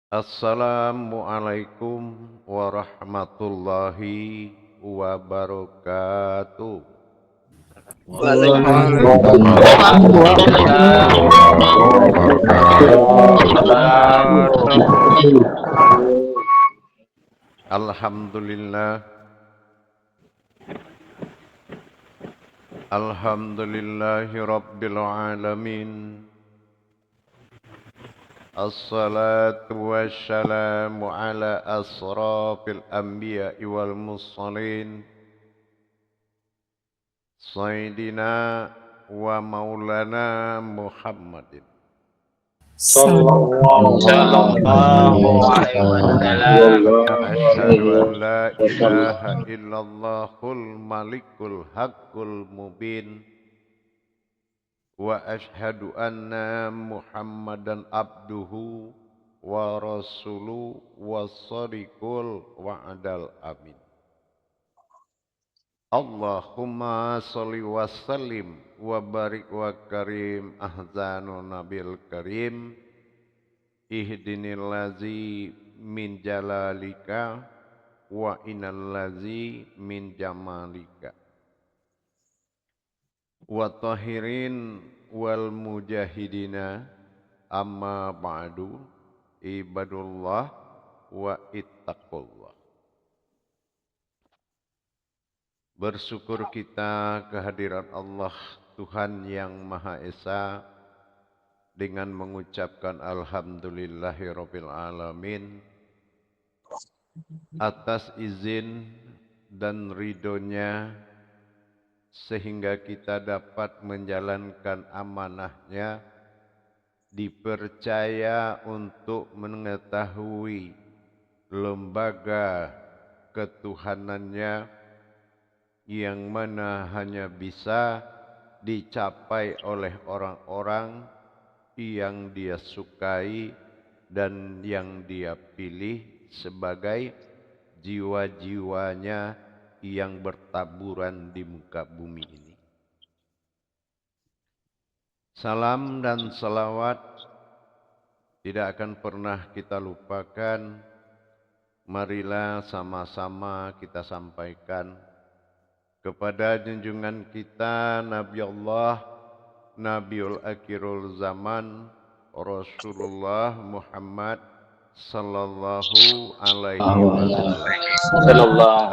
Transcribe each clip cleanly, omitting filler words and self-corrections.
Assalamualaikum warahmatullahi wabarakatuh. Waalaikumsalam warahmatullahi wabarakatuh. Alhamdulillah, alhamdulillahi rabbil alamin. Assalatu wassalamu ala asrafil anbiya'i wal mursalin. Sayyidina wa maulana Muhammadin. Sallallahu alaihi wasallam. Asyhadu an la ilaha illallahul malikul haqqul mubin. Wa asyhadu anna Muhammadan abduhu wa rasuluhu was-sadiqul wa'dal amin. Allahumma sholli wa sallim wa barik wa karim ahzanu nabil karim. Ihdinil lazi min jalalika wa inal lazi min jamalika. Wa tahirin wal mujahidina amma ba'du ibadullah wa ittaqullah. Bersyukur kita kehadirat Allah Tuhan yang Maha Esa dengan mengucapkan alhamdulillahirabbil alamin atas izin dan ridhonya sehingga kita dapat menjalankan amanahnya, dipercaya untuk mengetahui lembaga ketuhanannya yang mana hanya bisa dicapai oleh orang-orang yang dia sukai dan yang dia pilih sebagai jiwa-jiwanya yang bertaburan di muka bumi ini. Salam dan salawat tidak akan pernah kita lupakan. Marilah sama-sama kita sampaikan kepada junjungan kita Nabi Allah, Nabiul Akhirul Zaman, Rasulullah Muhammad sallallahu alaihi wasallam.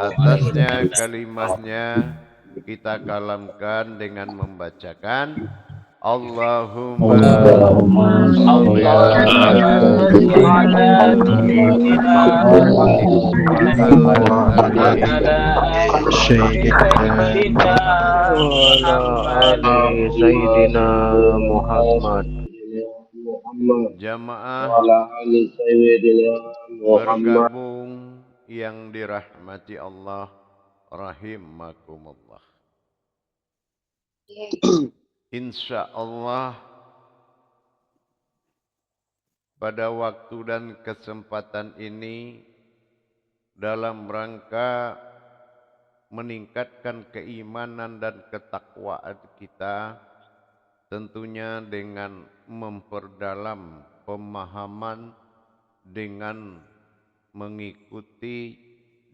Atasnya kalimahnya kita kalamkan dengan membacakan Allahumma sholli ala Sayyidina Muhammad. Jamaah bergabung yang dirahmati Allah rahimakumullah. Insya Allah pada waktu dan kesempatan ini dalam rangka meningkatkan keimanan dan ketakwaan kita, tentunya dengan memperdalam pemahaman dengan mengikuti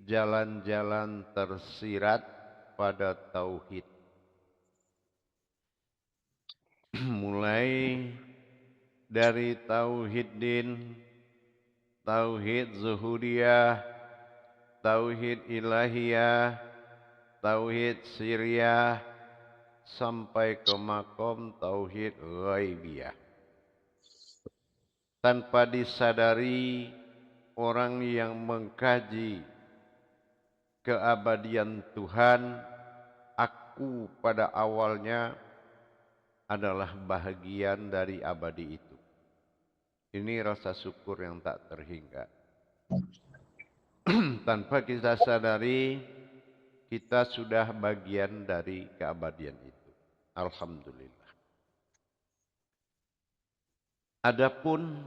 jalan-jalan tersirat pada tauhid. Mulai dari tauhid din, tauhid zuhudiyah, tauhid ilahiyah, tauhid siriyah, sampai ke makom tauhid ghaibiyah. Tanpa disadari, orang yang mengkaji keabadian Tuhan, aku pada awalnya adalah bahagian dari abadi itu. Ini rasa syukur yang tak terhingga. Tanpa kita sadari, kita sudah bagian dari keabadian itu. Alhamdulillah. Adapun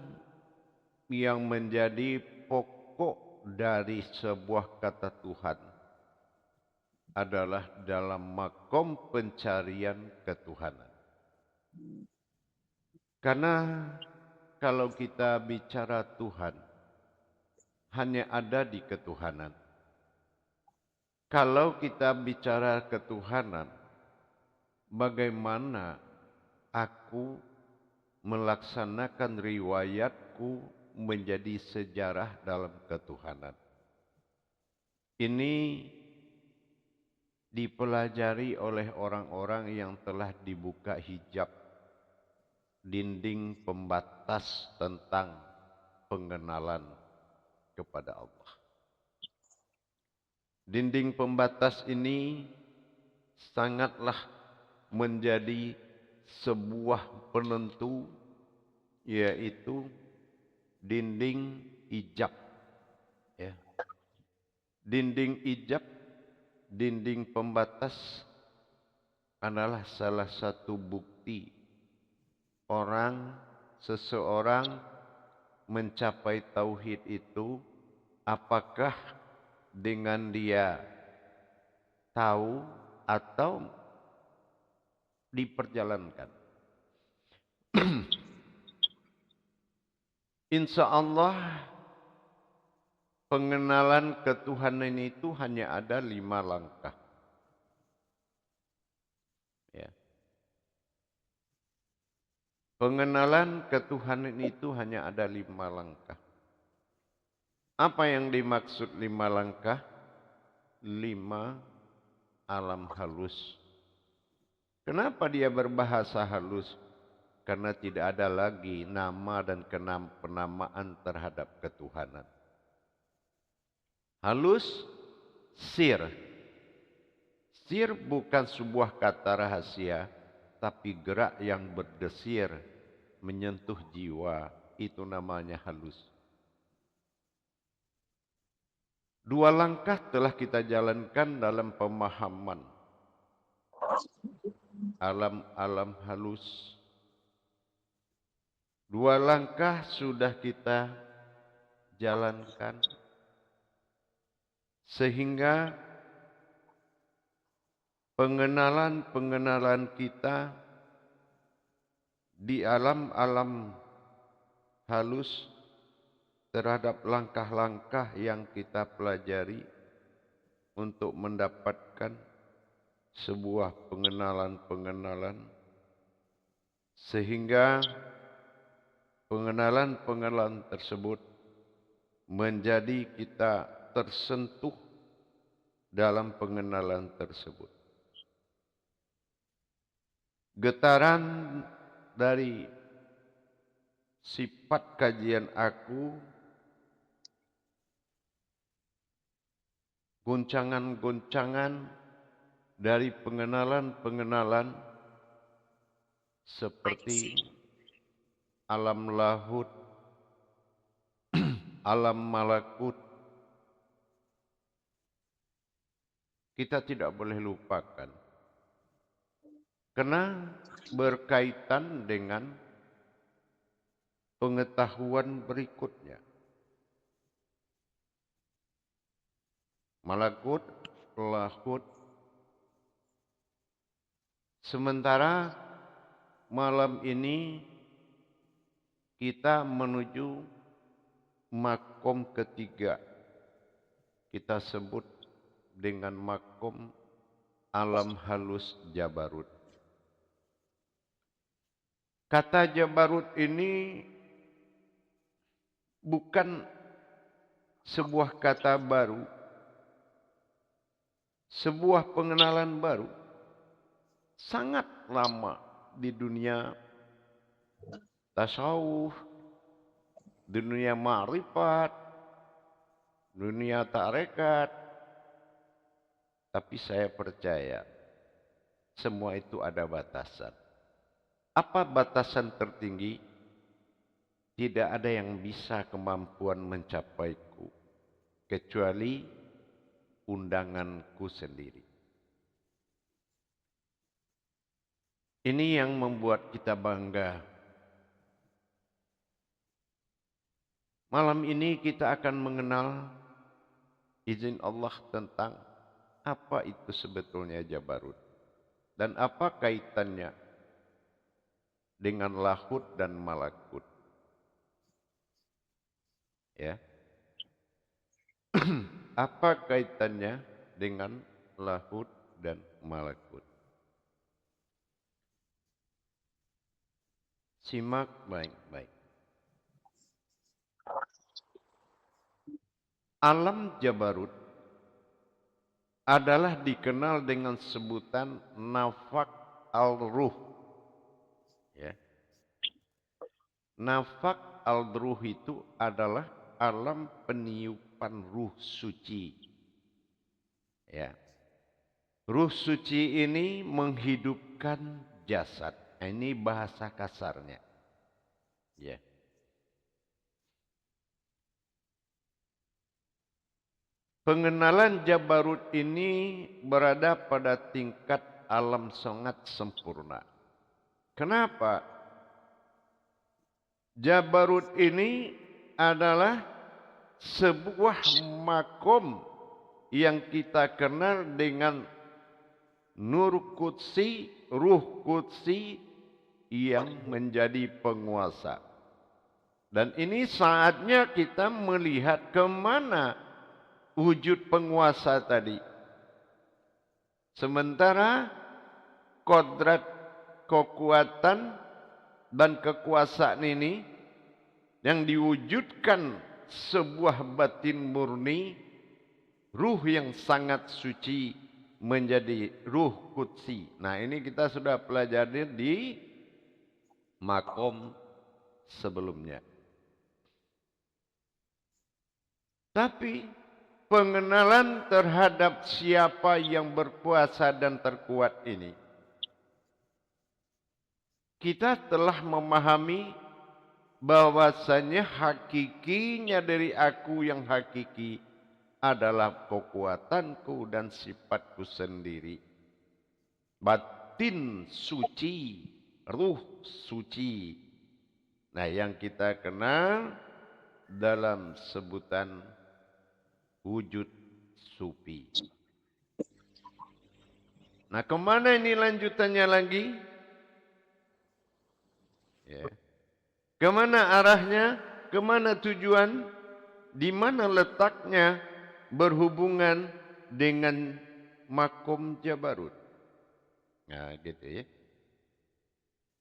yang menjadi pokok dari sebuah kata Tuhan adalah dalam makom pencarian ketuhanan. Karena kalau kita bicara Tuhan, hanya ada di ketuhanan. Kalau kita bicara ketuhanan, bagaimana aku melaksanakan riwayatku menjadi sejarah dalam ketuhanan? Ini dipelajari oleh orang-orang yang telah dibuka hijab, dinding pembatas tentang pengenalan kepada Allah. Dinding pembatas ini sangatlah menjadi sebuah penentu, yaitu dinding ijab. Ya. Dinding ijab, dinding pembatas adalah salah satu bukti seseorang mencapai tauhid itu, apakah dengan dia tahu atau diperjalankan. Insya Allah pengenalan ketuhanan itu hanya ada 5 langkah. Ya. Pengenalan ketuhanan itu hanya ada 5 langkah. Apa yang dimaksud 5 langkah? 5 alam halus. Kenapa dia berbahasa halus? Karena tidak ada lagi nama dan penamaan terhadap ketuhanan. Halus, sir. Sir bukan sebuah kata rahasia, tapi gerak yang berdesir, menyentuh jiwa. Itu namanya halus. 2 langkah telah kita jalankan dalam pemahaman alam-alam halus. 2 langkah sudah kita jalankan sehingga pengenalan kita di alam-alam halus terhadap langkah-langkah yang kita pelajari untuk mendapatkan sebuah pengenalan-pengenalan, sehingga pengenalan-pengenalan tersebut menjadi kita tersentuh dalam pengenalan tersebut. Getaran dari sifat kajian aku, guncangan-guncangan dari pengenalan-pengenalan seperti alam lahut, alam malakut, kita tidak boleh lupakan. Karena berkaitan dengan pengetahuan berikutnya. Malakut, lahut. Sementara malam ini kita menuju makom ketiga. Kita sebut dengan makom alam halus Jabarut. Kata Jabarut ini bukan sebuah kata baru, sebuah pengenalan baru, sangat lama di dunia tasawuf, dunia ma'rifat, dunia tarekat. Tapi saya percaya semua itu ada batasan. Apa batasan tertinggi? Tidak ada yang bisa kemampuan mencapaiku kecuali undanganku sendiri. Ini yang membuat kita bangga. Malam ini kita akan mengenal izin Allah tentang apa itu sebetulnya Jabarut dan apa kaitannya dengan lahut dan malakut. Ya. Apa kaitannya dengan lahud dan malakut? Simak baik-baik. Alam Jabarut adalah dikenal dengan sebutan nafak al-ruh. Ya. Nafak al-ruh itu adalah alam peniupan ruh suci. Ya. Ruh suci ini menghidupkan jasad. Ini bahasa kasarnya. Ya. Pengenalan Jabarut ini berada pada tingkat alam sangat sempurna. Kenapa? Jabarut ini adalah sebuah makom yang kita kenal dengan nur qudsi, ruh qudsi yang menjadi penguasa. Dan ini saatnya kita melihat kemana wujud penguasa tadi. Sementara kodrat, kekuatan, dan kekuasaan ini yang diwujudkan sebuah batin murni, ruh yang sangat suci menjadi ruh qudsi. Nah, ini kita sudah pelajari di makom sebelumnya. Tapi pengenalan terhadap siapa yang berkuasa dan terkuat ini, kita telah memahami bahwasanya hakikinya dari aku yang hakiki adalah kekuatanku dan sifatku sendiri. Batin suci, ruh suci. Nah, yang kita kenal dalam sebutan wujud sufi. Nah, kemana ini lanjutannya lagi? Ya. Kemana arahnya? Kemana tujuan? Di mana letaknya berhubungan dengan makom Jabarut? Nah, gitu ya.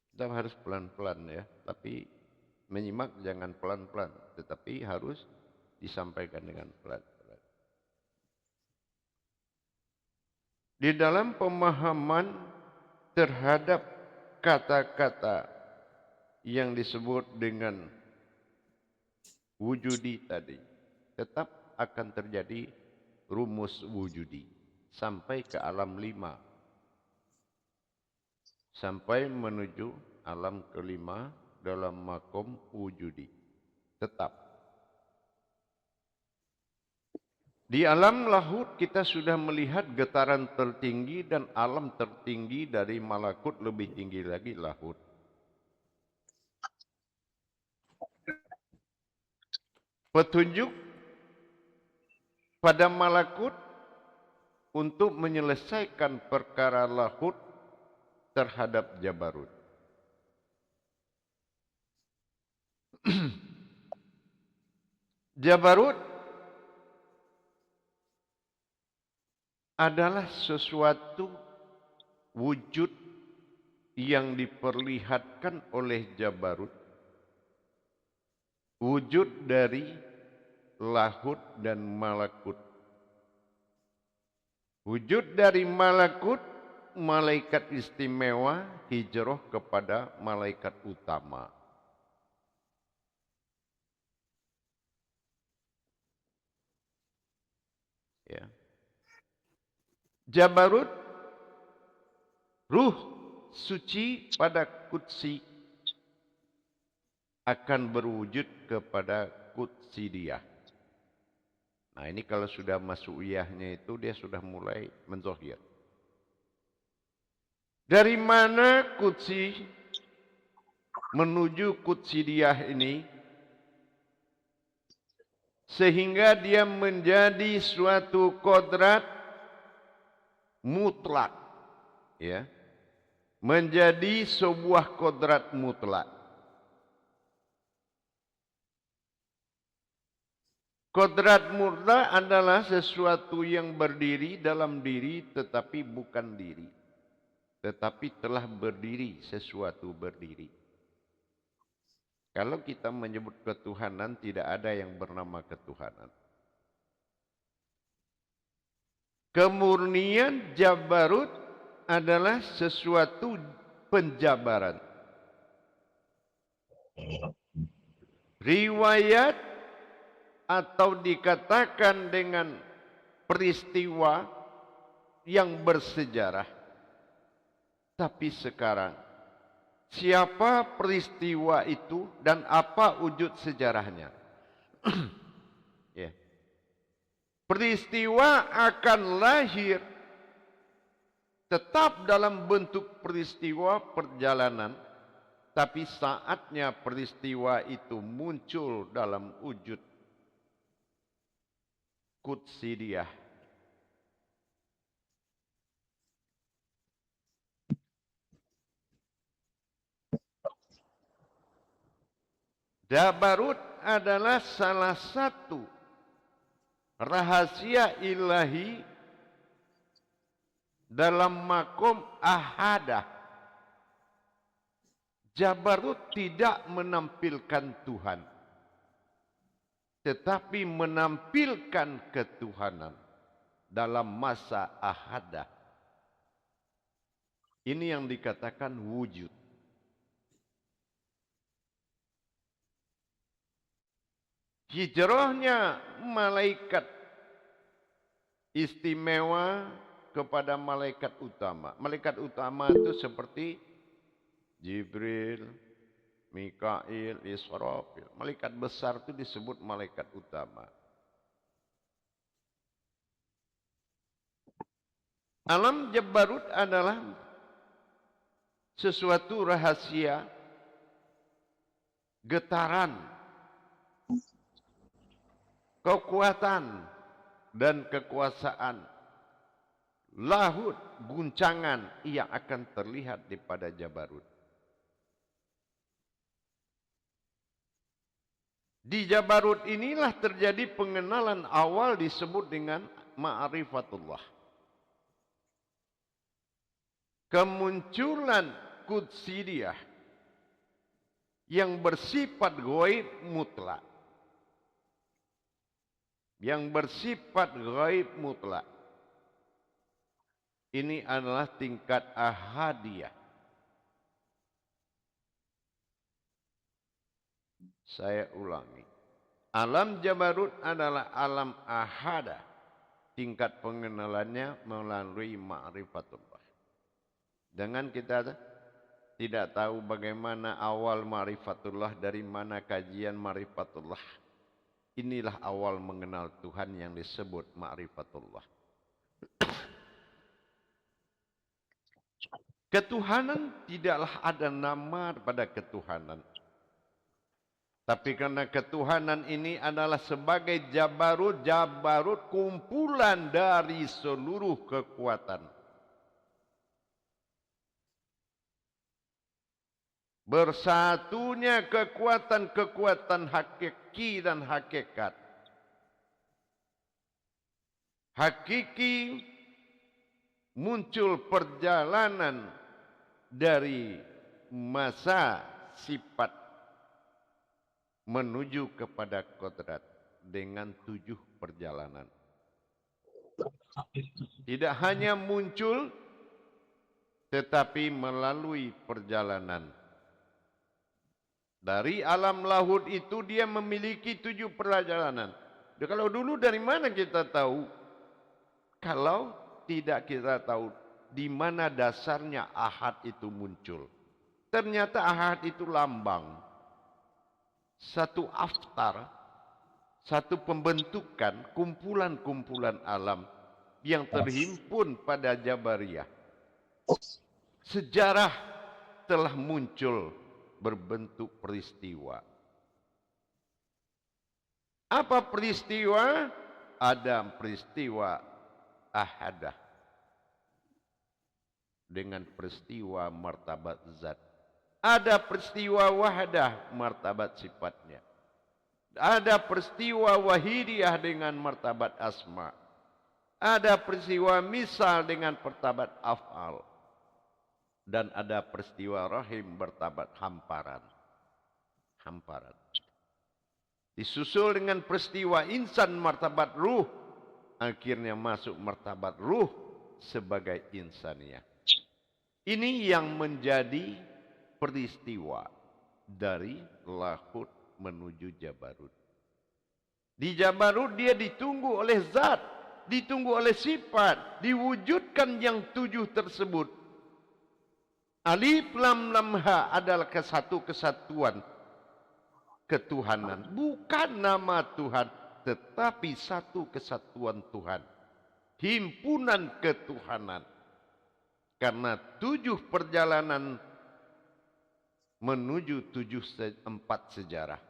Kita harus pelan-pelan ya, tapi menyimak jangan pelan-pelan, tetapi harus disampaikan dengan pelan-pelan. Di dalam pemahaman terhadap kata-kata yang disebut dengan wujudi tadi, tetap akan terjadi rumus wujudi sampai ke alam 5, sampai menuju alam kelima dalam makom wujudi. Tetap di alam lahud kita sudah melihat getaran tertinggi dan alam tertinggi dari malakut, lebih tinggi lagi lahud. Petunjuk pada malakut untuk menyelesaikan perkara lahud terhadap Jabarut. Jabarut adalah sesuatu wujud yang diperlihatkan oleh Jabarut, wujud dari lahud dan malakut. Wujud dari malakut, malaikat istimewa hijrah kepada malaikat utama. Ya. Jabarut, ruh suci pada qudsi akan berwujud kepada qudsidiyah. Nah, ini kalau sudah masuk iyahnya itu dia sudah mulai menzohir. Dari mana qudsi menuju qudsidiyah ini sehingga dia menjadi suatu kodrat mutlak, ya, menjadi sebuah kodrat mutlak. Kodrat mutlak adalah sesuatu yang berdiri dalam diri tetapi bukan diri. Tetapi telah berdiri, sesuatu berdiri. Kalau kita menyebut ketuhanan, tidak ada yang bernama ketuhanan. Kemurnian Jabarut adalah sesuatu penjabaran. Riwayat atau dikatakan dengan peristiwa yang bersejarah. Tapi sekarang, siapa peristiwa itu dan apa wujud sejarahnya? Ya. Peristiwa akan lahir tetap dalam bentuk peristiwa perjalanan, tapi saatnya peristiwa itu muncul dalam wujud Qudsidiyah. Jabarut adalah salah satu rahasia ilahi dalam makom ahadah. Jabarut tidak menampilkan Tuhan, tetapi menampilkan ketuhanan dalam masa ahadah. Ini yang dikatakan wujud. Hijrahnya malaikat istimewa kepada malaikat utama. Malaikat utama itu seperti Jibril, Mikail, Israfil. Malaikat besar itu disebut malaikat utama. Alam Jabarut adalah sesuatu rahasia, getaran, kekuatan dan kekuasaan, lahut, guncangan yang akan terlihat di pada Jabarut. Di Jabarut inilah terjadi pengenalan awal disebut dengan ma'rifatullah. Kemunculan Qudsidiyah yang bersifat ghaib mutlak. Yang bersifat ghaib mutlak. Ini adalah tingkat ahadiyah. Saya ulangi. Alam Jabarut adalah alam ahadah. Tingkat pengenalannya melalui ma'rifatullah. Dengan kita tidak tahu bagaimana awal ma'rifatullah, dari mana kajian ma'rifatullah. Inilah awal mengenal Tuhan yang disebut ma'rifatullah. Ketuhanan tidaklah ada nama pada ketuhanan. Tapi karena ketuhanan ini adalah sebagai Jabarut, Jabarut kumpulan dari seluruh kekuatan. Bersatunya kekuatan-kekuatan hakiki dan hakikat. Hakiki muncul perjalanan dari masa sifat menuju kepada kodrat dengan 7 perjalanan. Tidak hanya muncul, tetapi melalui perjalanan. Dari alam lahut itu dia memiliki 7 perjalanan. Kalau dulu dari mana kita tahu? Kalau tidak kita tahu di mana dasarnya ahad itu muncul. Ternyata ahad itu lambang. Satu aftar, satu pembentukan kumpulan-kumpulan alam yang terhimpun pada Jabariyah. Sejarah telah muncul berbentuk peristiwa. Apa peristiwa? Ada peristiwa ahadah dengan peristiwa martabat zat. Ada peristiwa wahdah, martabat sifatnya. Ada peristiwa wahidiyah dengan martabat asma. Ada peristiwa misal dengan martabat af'al. Dan ada peristiwa rahim martabat hamparan. Hamparan. Disusul dengan peristiwa insan martabat ruh. Akhirnya masuk martabat ruh sebagai insaniyah. Ini yang menjadi peristiwa dari lahud menuju Jabarut. Di Jabarut dia ditunggu oleh zat, ditunggu oleh sifat, diwujudkan yang 7 tersebut. Alif lam lam ha adalah satu kesatuan ketuhanan, bukan nama Tuhan, tetapi satu kesatuan Tuhan, himpunan ketuhanan. Karena 7 perjalanan menuju 4 sejarah.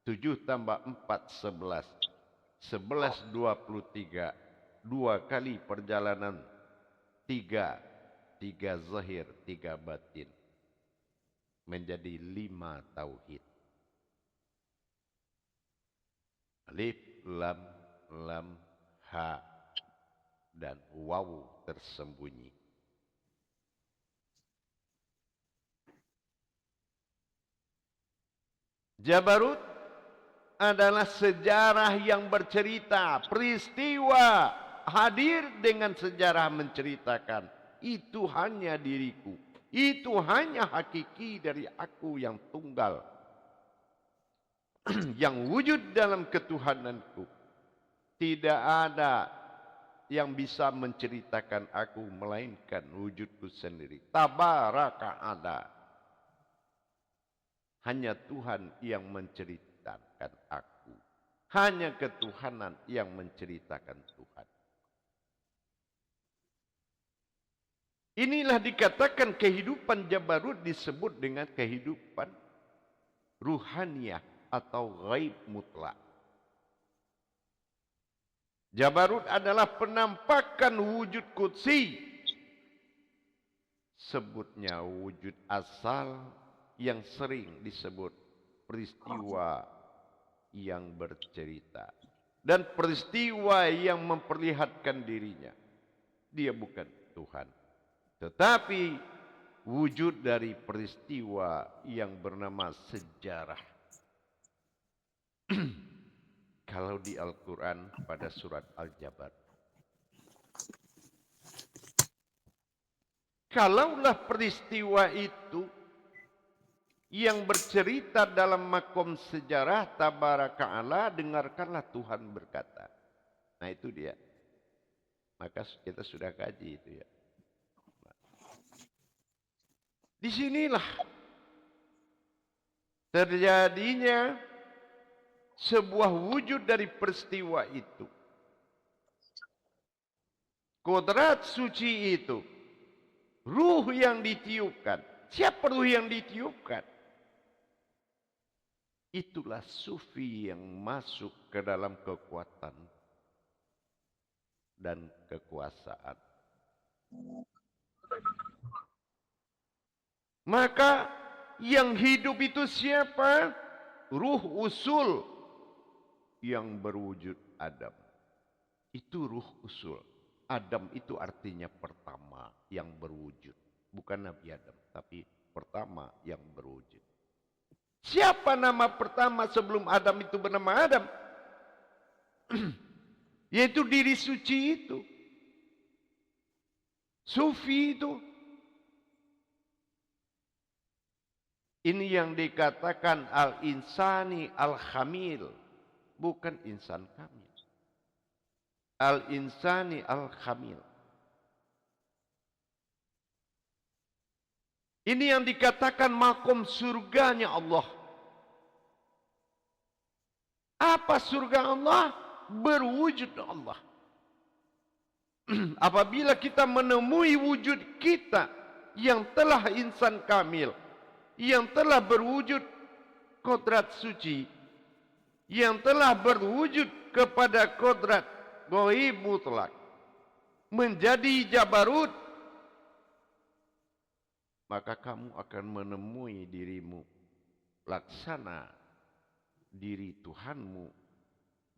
7 tambah 4, 11. 11, 23. 2 kali perjalanan. 3 zahir, 3 batin. Menjadi 5 tauhid. Alif, lam, ha, dan waw tersembunyi. Jabarut adalah sejarah yang bercerita, peristiwa hadir dengan sejarah menceritakan. Itu hanya diriku, itu hanya hakiki dari aku yang tunggal, yang wujud dalam ketuhananku. Tidak ada yang bisa menceritakan aku melainkan wujudku sendiri. Tabaraka ada. Hanya Tuhan yang menceritakan aku. Hanya ketuhanan yang menceritakan Tuhan. Inilah dikatakan kehidupan Jabarut disebut dengan kehidupan ruhaniyah atau ghaib mutlak. Jabarut adalah penampakan wujud qudsi. Sebutnya wujud asal yang sering disebut peristiwa yang bercerita. Dan peristiwa yang memperlihatkan dirinya. Dia bukan Tuhan. Tetapi wujud dari peristiwa yang bernama sejarah. Kalau di Al-Quran pada surat Al-Jabar. Kalaulah peristiwa itu yang bercerita dalam makom sejarah, tabaraka'ala, dengarkanlah Tuhan berkata. Nah itu dia. Maka kita sudah kaji itu ya. Disinilah terjadinya sebuah wujud dari peristiwa itu. Kodrat suci itu. Ruh yang ditiupkan. Siapa ruh yang ditiupkan? Itulah sufi yang masuk ke dalam kekuatan dan kekuasaan. Maka yang hidup itu siapa? Ruh usul yang berwujud Adam. Itu ruh usul. Adam itu artinya pertama yang berwujud. Bukan Nabi Adam, tapi pertama yang berwujud. Siapa nama pertama sebelum Adam itu bernama Adam? Yaitu diri suci itu. Sufi itu. Ini yang dikatakan al-insani al-khamil. Bukan insan kamil. Al-insani al-khamil. Ini yang dikatakan makom surganya Allah. Apa surga Allah? Berwujud Allah. Apabila kita menemui wujud kita yang telah insan kamil, yang telah berwujud kodrat suci, yang telah berwujud kepada kodrat ghaib mutlak, menjadi Jabarut, maka kamu akan menemui dirimu laksana diri Tuhanmu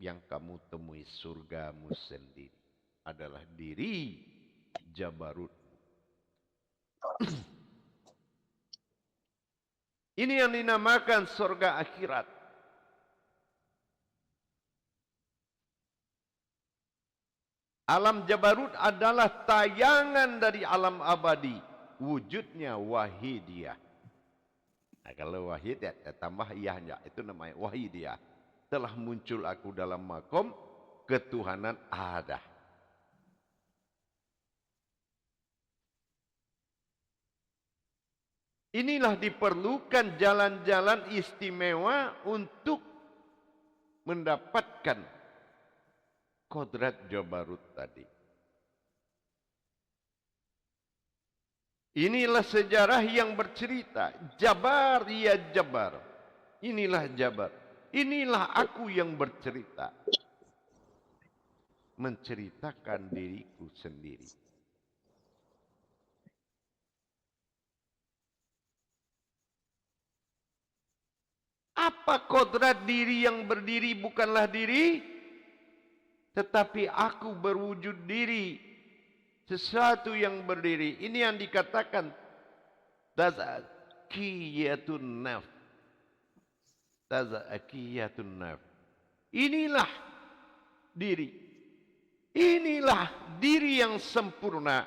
yang kamu temui surgamu sendiri adalah diri Jabarut. Ini yang dinamakan surga akhirat. Alam Jabarut adalah tayangan dari alam abadi. Wujudnya wahidiyah. Nah, kalau wahid ya tambah iyahnya. Itu namanya wahidiyah. Telah muncul aku dalam makom ketuhanan ada. Inilah diperlukan jalan-jalan istimewa untuk mendapatkan kodrat Jabarut tadi. Inilah sejarah yang bercerita. Jabar ya Jabar. Inilah Jabar. Inilah aku yang bercerita. Menceritakan diriku sendiri. Apa kodrat diri yang berdiri bukanlah diri, tetapi aku berwujud diri, sesuatu yang berdiri. Ini yang dikatakan tazkiyatun nafs. Tazkiyatun nafs. Inilah diri. Inilah diri yang sempurna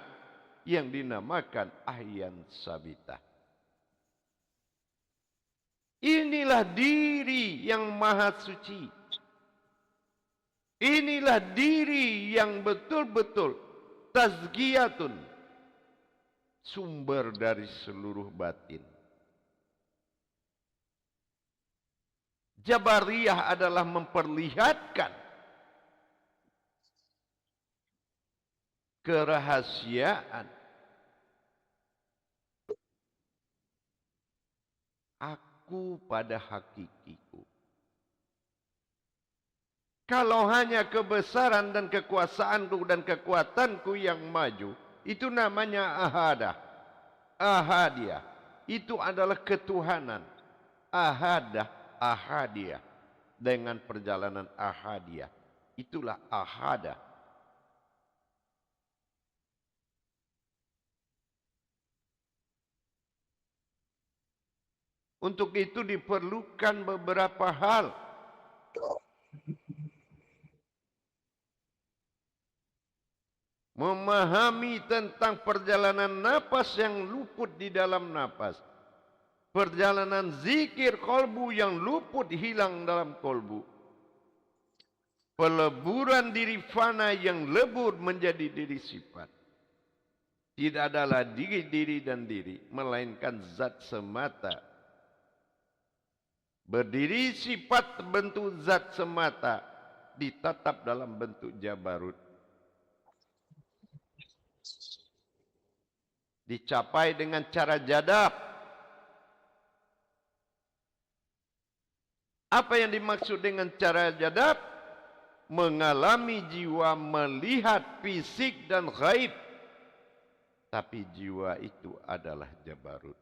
yang dinamakan ahyan sabita. Inilah diri yang maha suci. Inilah diri yang betul-betul tazkiyatun, sumber dari seluruh batin. Jabariyah adalah memperlihatkan kerahasiaan aku pada hakikiku. Kalau hanya kebesaran dan kekuasaanku dan kekuatanku yang maju, itu namanya ahadah. Ahadiyah. Itu adalah ketuhanan. Ahadah, ahadiyah. Dengan perjalanan ahadiyah. Itulah ahadah. Untuk itu diperlukan beberapa hal. Memahami tentang perjalanan napas yang luput di dalam napas. Perjalanan zikir kolbu yang luput hilang dalam kolbu. Peleburan diri fana yang lebur menjadi diri sifat. Tidak adalah diri dan diri, melainkan zat semata. Berdiri sifat bentuk zat semata, ditatap dalam bentuk Jabarut. Dicapai dengan cara jadab. Apa yang dimaksud dengan cara jadab? Mengalami jiwa melihat fisik dan gaib. Tapi jiwa itu adalah Jabarut.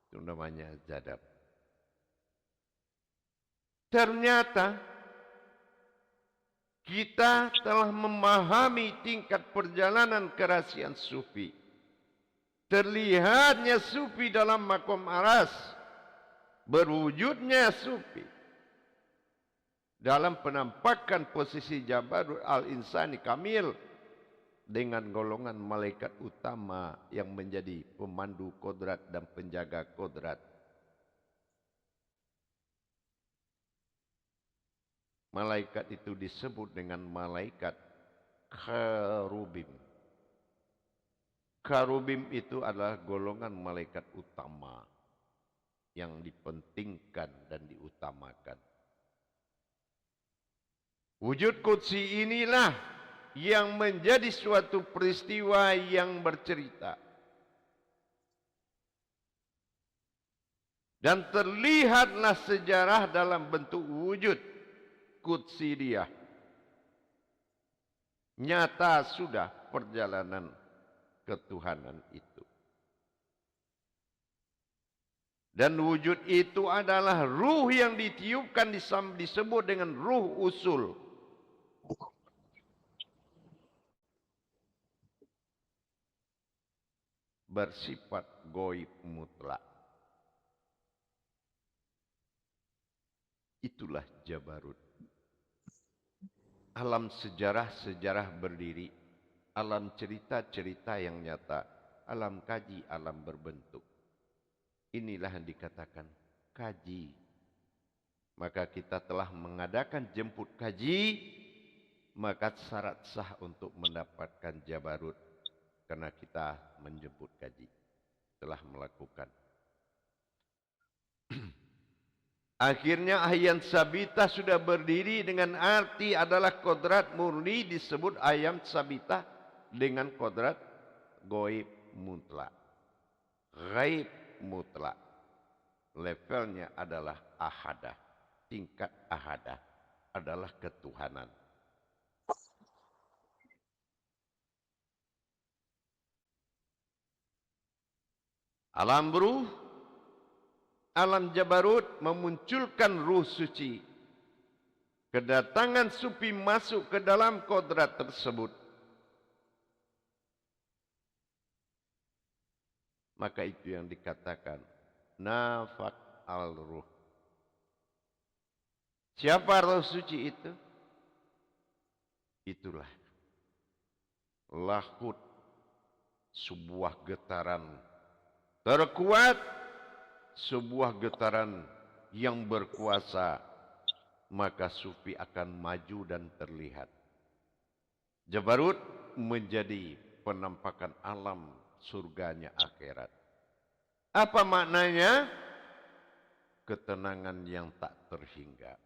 Itu namanya jadab. Ternyata kita telah memahami tingkat perjalanan kerahasiaan sufi. Terlihatnya sufi dalam makom aras. Berwujudnya sufi. Dalam penampakan posisi Jabarut al-insani kamil. Dengan golongan malaikat utama yang menjadi pemandu kodrat dan penjaga kodrat. Malaikat itu disebut dengan malaikat karubim. Karubim itu adalah golongan malaikat utama yang dipentingkan dan diutamakan. Wujud qudsi inilah yang menjadi suatu peristiwa yang bercerita. Dan terlihatlah sejarah dalam bentuk wujud qudsi dia. Nyata sudah perjalanan ketuhanan itu. Dan wujud itu adalah ruh yang ditiupkan disebut dengan ruh usul. Bersifat goib mutlak. Itulah Jabarut. Alam sejarah-sejarah berdiri, alam cerita-cerita yang nyata, alam kaji, alam berbentuk. Inilah yang dikatakan kaji. Maka kita telah mengadakan jemput kaji, maka syarat sah untuk mendapatkan Jabarut. Karena kita menjemput kaji, telah melakukan. Akhirnya ayat sabita sudah berdiri dengan arti adalah kodrat murni, disebut ayat sabita dengan kodrat goib mutlak. Gaib mutlak. Levelnya adalah ahadah. Tingkat ahadah adalah ketuhanan. Alam ruh, alam Jabarut memunculkan ruh suci. Kedatangan sufi masuk ke dalam kodrat tersebut. Maka itu yang dikatakan nafak al-ruh. Siapa roh suci itu? Itulah lahut, sebuah getaran terkuat, sebuah getaran yang berkuasa, maka sufi akan maju dan terlihat. Jabarut menjadi penampakan alam surganya akhirat. Apa maknanya? Ketenangan yang tak terhingga.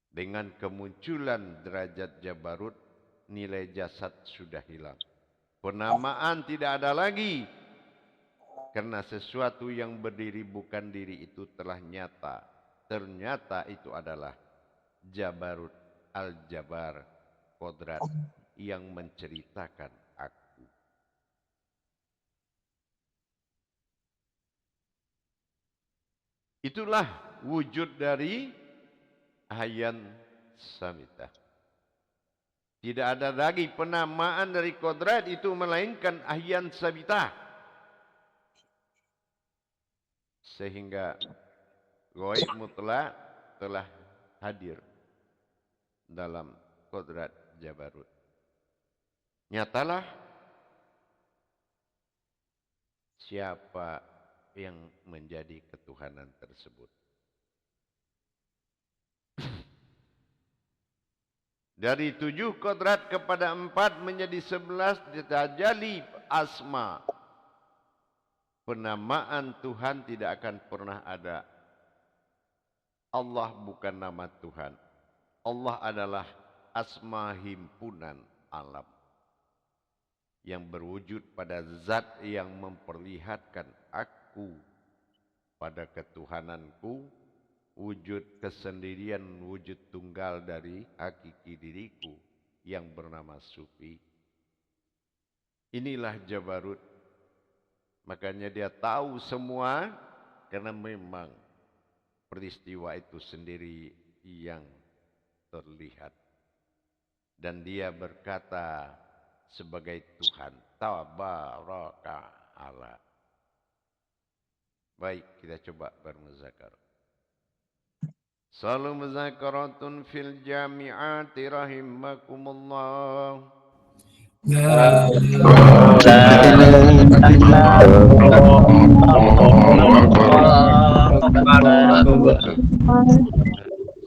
Dengan kemunculan derajat Jabarut, nilai jasad sudah hilang. Penamaan tidak ada lagi. Karena sesuatu yang berdiri bukan diri itu telah nyata. Ternyata itu adalah Jabarut al-Jabar, kodrat yang menceritakan aku. Itulah wujud dari Ahyan Samita. Tidak ada lagi penamaan dari kodrat itu melainkan Ahyan Samita. Sehingga goib mutlak telah hadir dalam kodrat Jabarut. Nyatalah siapa yang menjadi ketuhanan tersebut. Dari 7 kodrat kepada 4 menjadi 11 ditajali asma. Penamaan Tuhan tidak akan pernah ada. Allah bukan nama Tuhan. Allah adalah asma himpunan alam. Yang berwujud pada zat yang memperlihatkan aku pada ketuhananku. Wujud kesendirian, wujud tunggal dari hakiki diriku yang bernama Sufi. Inilah Jabarut. Makanya dia tahu semua karena memang peristiwa itu sendiri yang terlihat. Dan dia berkata sebagai Tuhan, Tabaraka Allah. Baik, kita coba bermuzakarah. Salam muzakaratun fil jami'ati rahimakumullah. La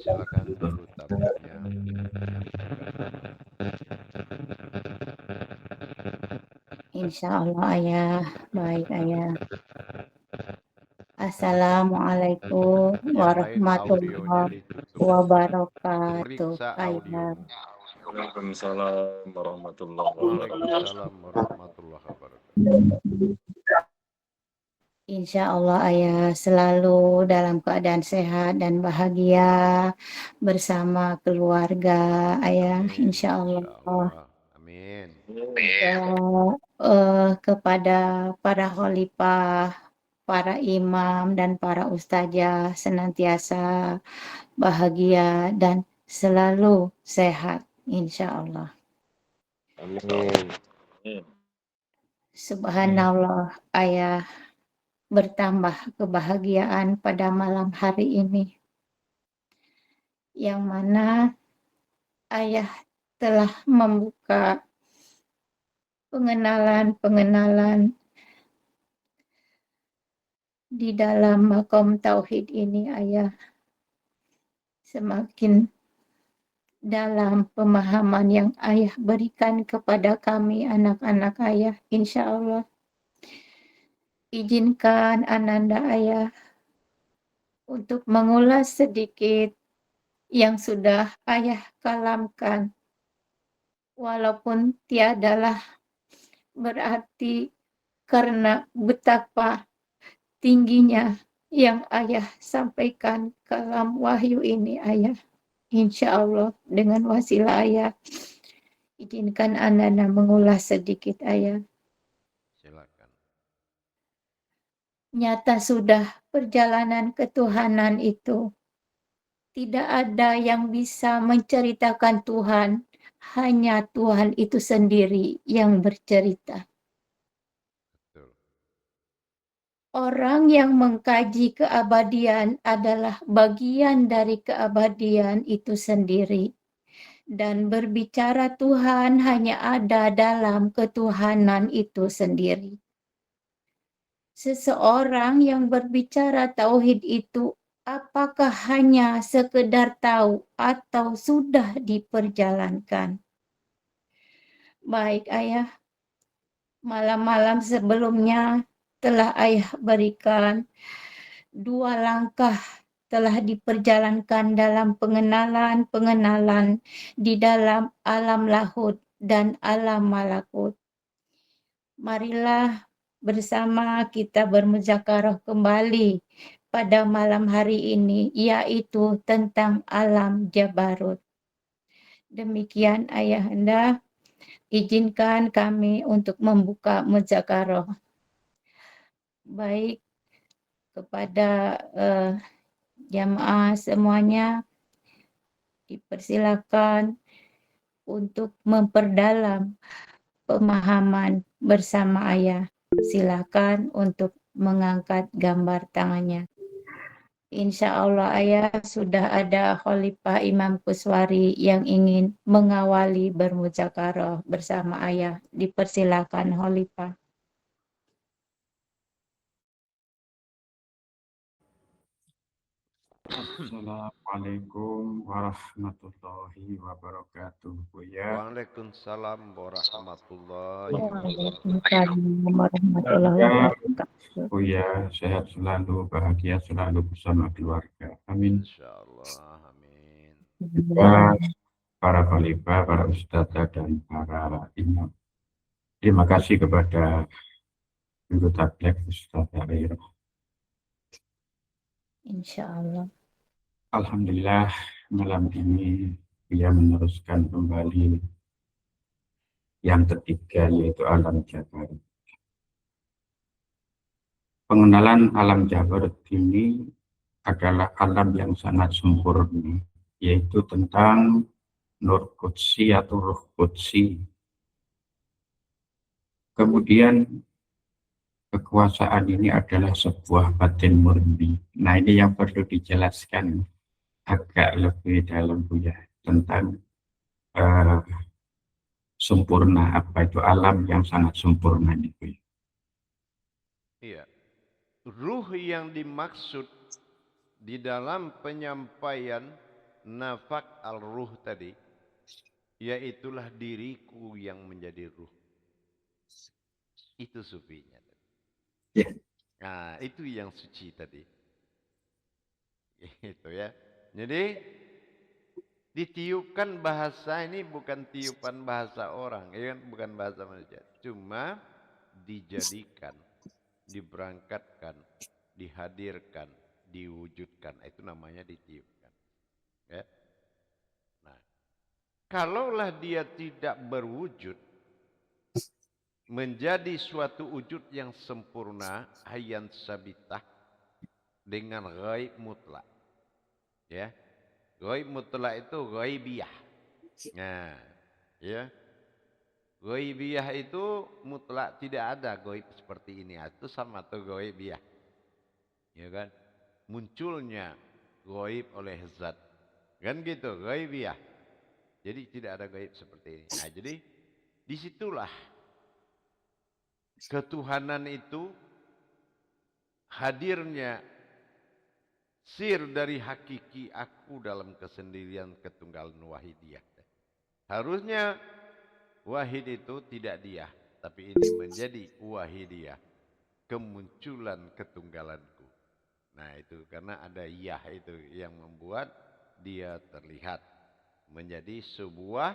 Silakan dulu tabletnya. Insya Allah ayah, baik ayah. Assalamualaikum warahmatullahi wabarakatuh Periksa ayah. audio. Waalaikumsalam warahmatullahi wabarakatuh. Waalaikumsalam warahmatullahi wabarakatuh. Insya Allah ayah selalu dalam keadaan sehat dan bahagia bersama keluarga ayah. Amin. Insya Allah. Amin. Kepada para khalifah para imam dan para ustazah senantiasa bahagia dan selalu sehat, insya Allah. Amin. Subhanallah, ayah bertambah kebahagiaan pada malam hari ini, yang mana ayah telah membuka pengenalan-pengenalan di dalam makom tauhid ini, ayah. Semakin dalam pemahaman yang ayah berikan kepada kami anak-anak ayah, insya Allah. Izinkan ananda ayah untuk mengulas sedikit yang sudah ayah kalamkan. Walaupun tiadalah berarti karena betapa tingginya yang ayah sampaikan kalam wahyu ini, ayah. Insya Allah dengan wasilah ayah, izinkan ananda mengulas sedikit, ayah. Silakan. Nyata sudah perjalanan ketuhanan itu. Tidak ada yang bisa menceritakan Tuhan, hanya Tuhan itu sendiri yang bercerita. Betul. Orang yang mengkaji keabadian adalah bagian dari keabadian itu sendiri. Dan berbicara Tuhan hanya ada dalam ketuhanan itu sendiri. Seseorang yang berbicara tauhid itu apakah hanya sekedar tahu atau sudah diperjalankan? Baik, ayah. Malam-malam sebelumnya telah ayah berikan 2 langkah telah diperjalankan dalam pengenalan-pengenalan di dalam alam lahud dan alam malakut. Marilah bersama kita bermuzakarah kembali pada malam hari ini, yaitu tentang alam Jabarut. Demikian ayahanda, izinkan kami untuk membuka muzakarah. Baik, kepada jamaah semuanya, dipersilakan untuk memperdalam pemahaman bersama ayah. Silakan untuk mengangkat gambar tangannya. Insya Allah ayah sudah ada Khalifah Imam Kuswari yang ingin mengawali bermuzakarah bersama ayah. Dipersilakan Khalifah. Assalamualaikum warahmatullahi wabarakatuh, Buya. Waalaikumsalam warahmatullahi wabarakatuh. Waalaikumsalam warahmatullahi Ya, wabarakatuh. Buya sehat selalu, bahagia selalu bersama keluarga. Amin. Insyaallah, amin. Ya, para khalifah, para ustadzah, dan para imam. Terima kasih kepada Guru Tablek Ustadzah Aira. Insya Allah. Alhamdulillah, malam ini Buya meneruskan kembali yang ketiga, yaitu alam jabar. Pengenalan alam jabar ini adalah alam yang sangat sempurna, yaitu tentang Nur Qudsi atau Ruh Qudsi. Kemudian kekuasaan ini adalah sebuah batin murni. Nah, ini yang perlu dijelaskan agak lebih dalam, Buya, tentang sempurna, apa itu alam yang sangat sempurna itu. Iya. Ruh yang dimaksud di dalam penyampaian nafak al-ruh tadi, yaitulah diriku yang menjadi ruh. Itu sufinya. Ya. Nah, itu yang suci tadi. Itu ya. Jadi ditiupkan bahasa ini bukan tiupan bahasa orang, ya kan? Bukan bahasa manusia. Cuma dijadikan, diberangkatkan, dihadirkan, diwujudkan. Itu namanya ditiupkan. Ya. Nah, kalaulah dia tidak berwujud, menjadi suatu wujud yang sempurna, hayyan sabitah, dengan ghaib mutlak. Ya, ghaib mutlak itu ghaibiyah. Nah, ya, ghaibiyah itu mutlak, tidak ada ghaib seperti ini. Itu sama tuh ghaibiyah. Ya kan? Munculnya ghaib oleh zat. Kan gitu, ghaibiyah. Jadi tidak ada ghaib seperti ini. Nah, jadi disitulah ketuhanan itu hadirnya sir dari hakiki aku dalam kesendirian ketunggalan wahidiyah. Harusnya wahid itu tidak dia, tapi ini menjadi wahidiyah, kemunculan ketunggalanku. Nah itu karena ada yah itu yang membuat dia terlihat menjadi sebuah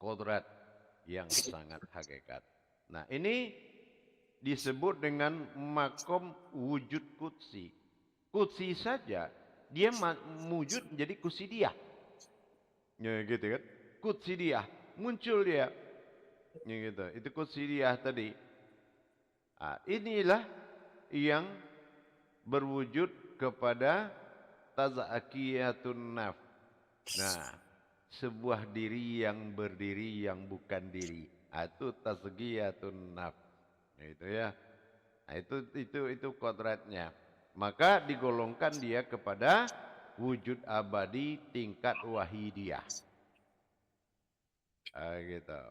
kodrat yang sangat hakikat. Nah ini disebut dengan makom wujud kutsi. Kutsi saja dia wujud menjadi kusidiyah. Ya gitu kan? Kutsidiyah muncul dia. Ya gitu. Itu kutsidiyah tadi. Nah, inilah yang berwujud kepada tazakiyatun naf. Nah, sebuah diri yang berdiri yang bukan diri. Nah, itu tazkiyatun naf. Nah, itu ya. Nah, itu kodratnya. Maka digolongkan dia kepada wujud abadi tingkat wahidiyah. Gitu.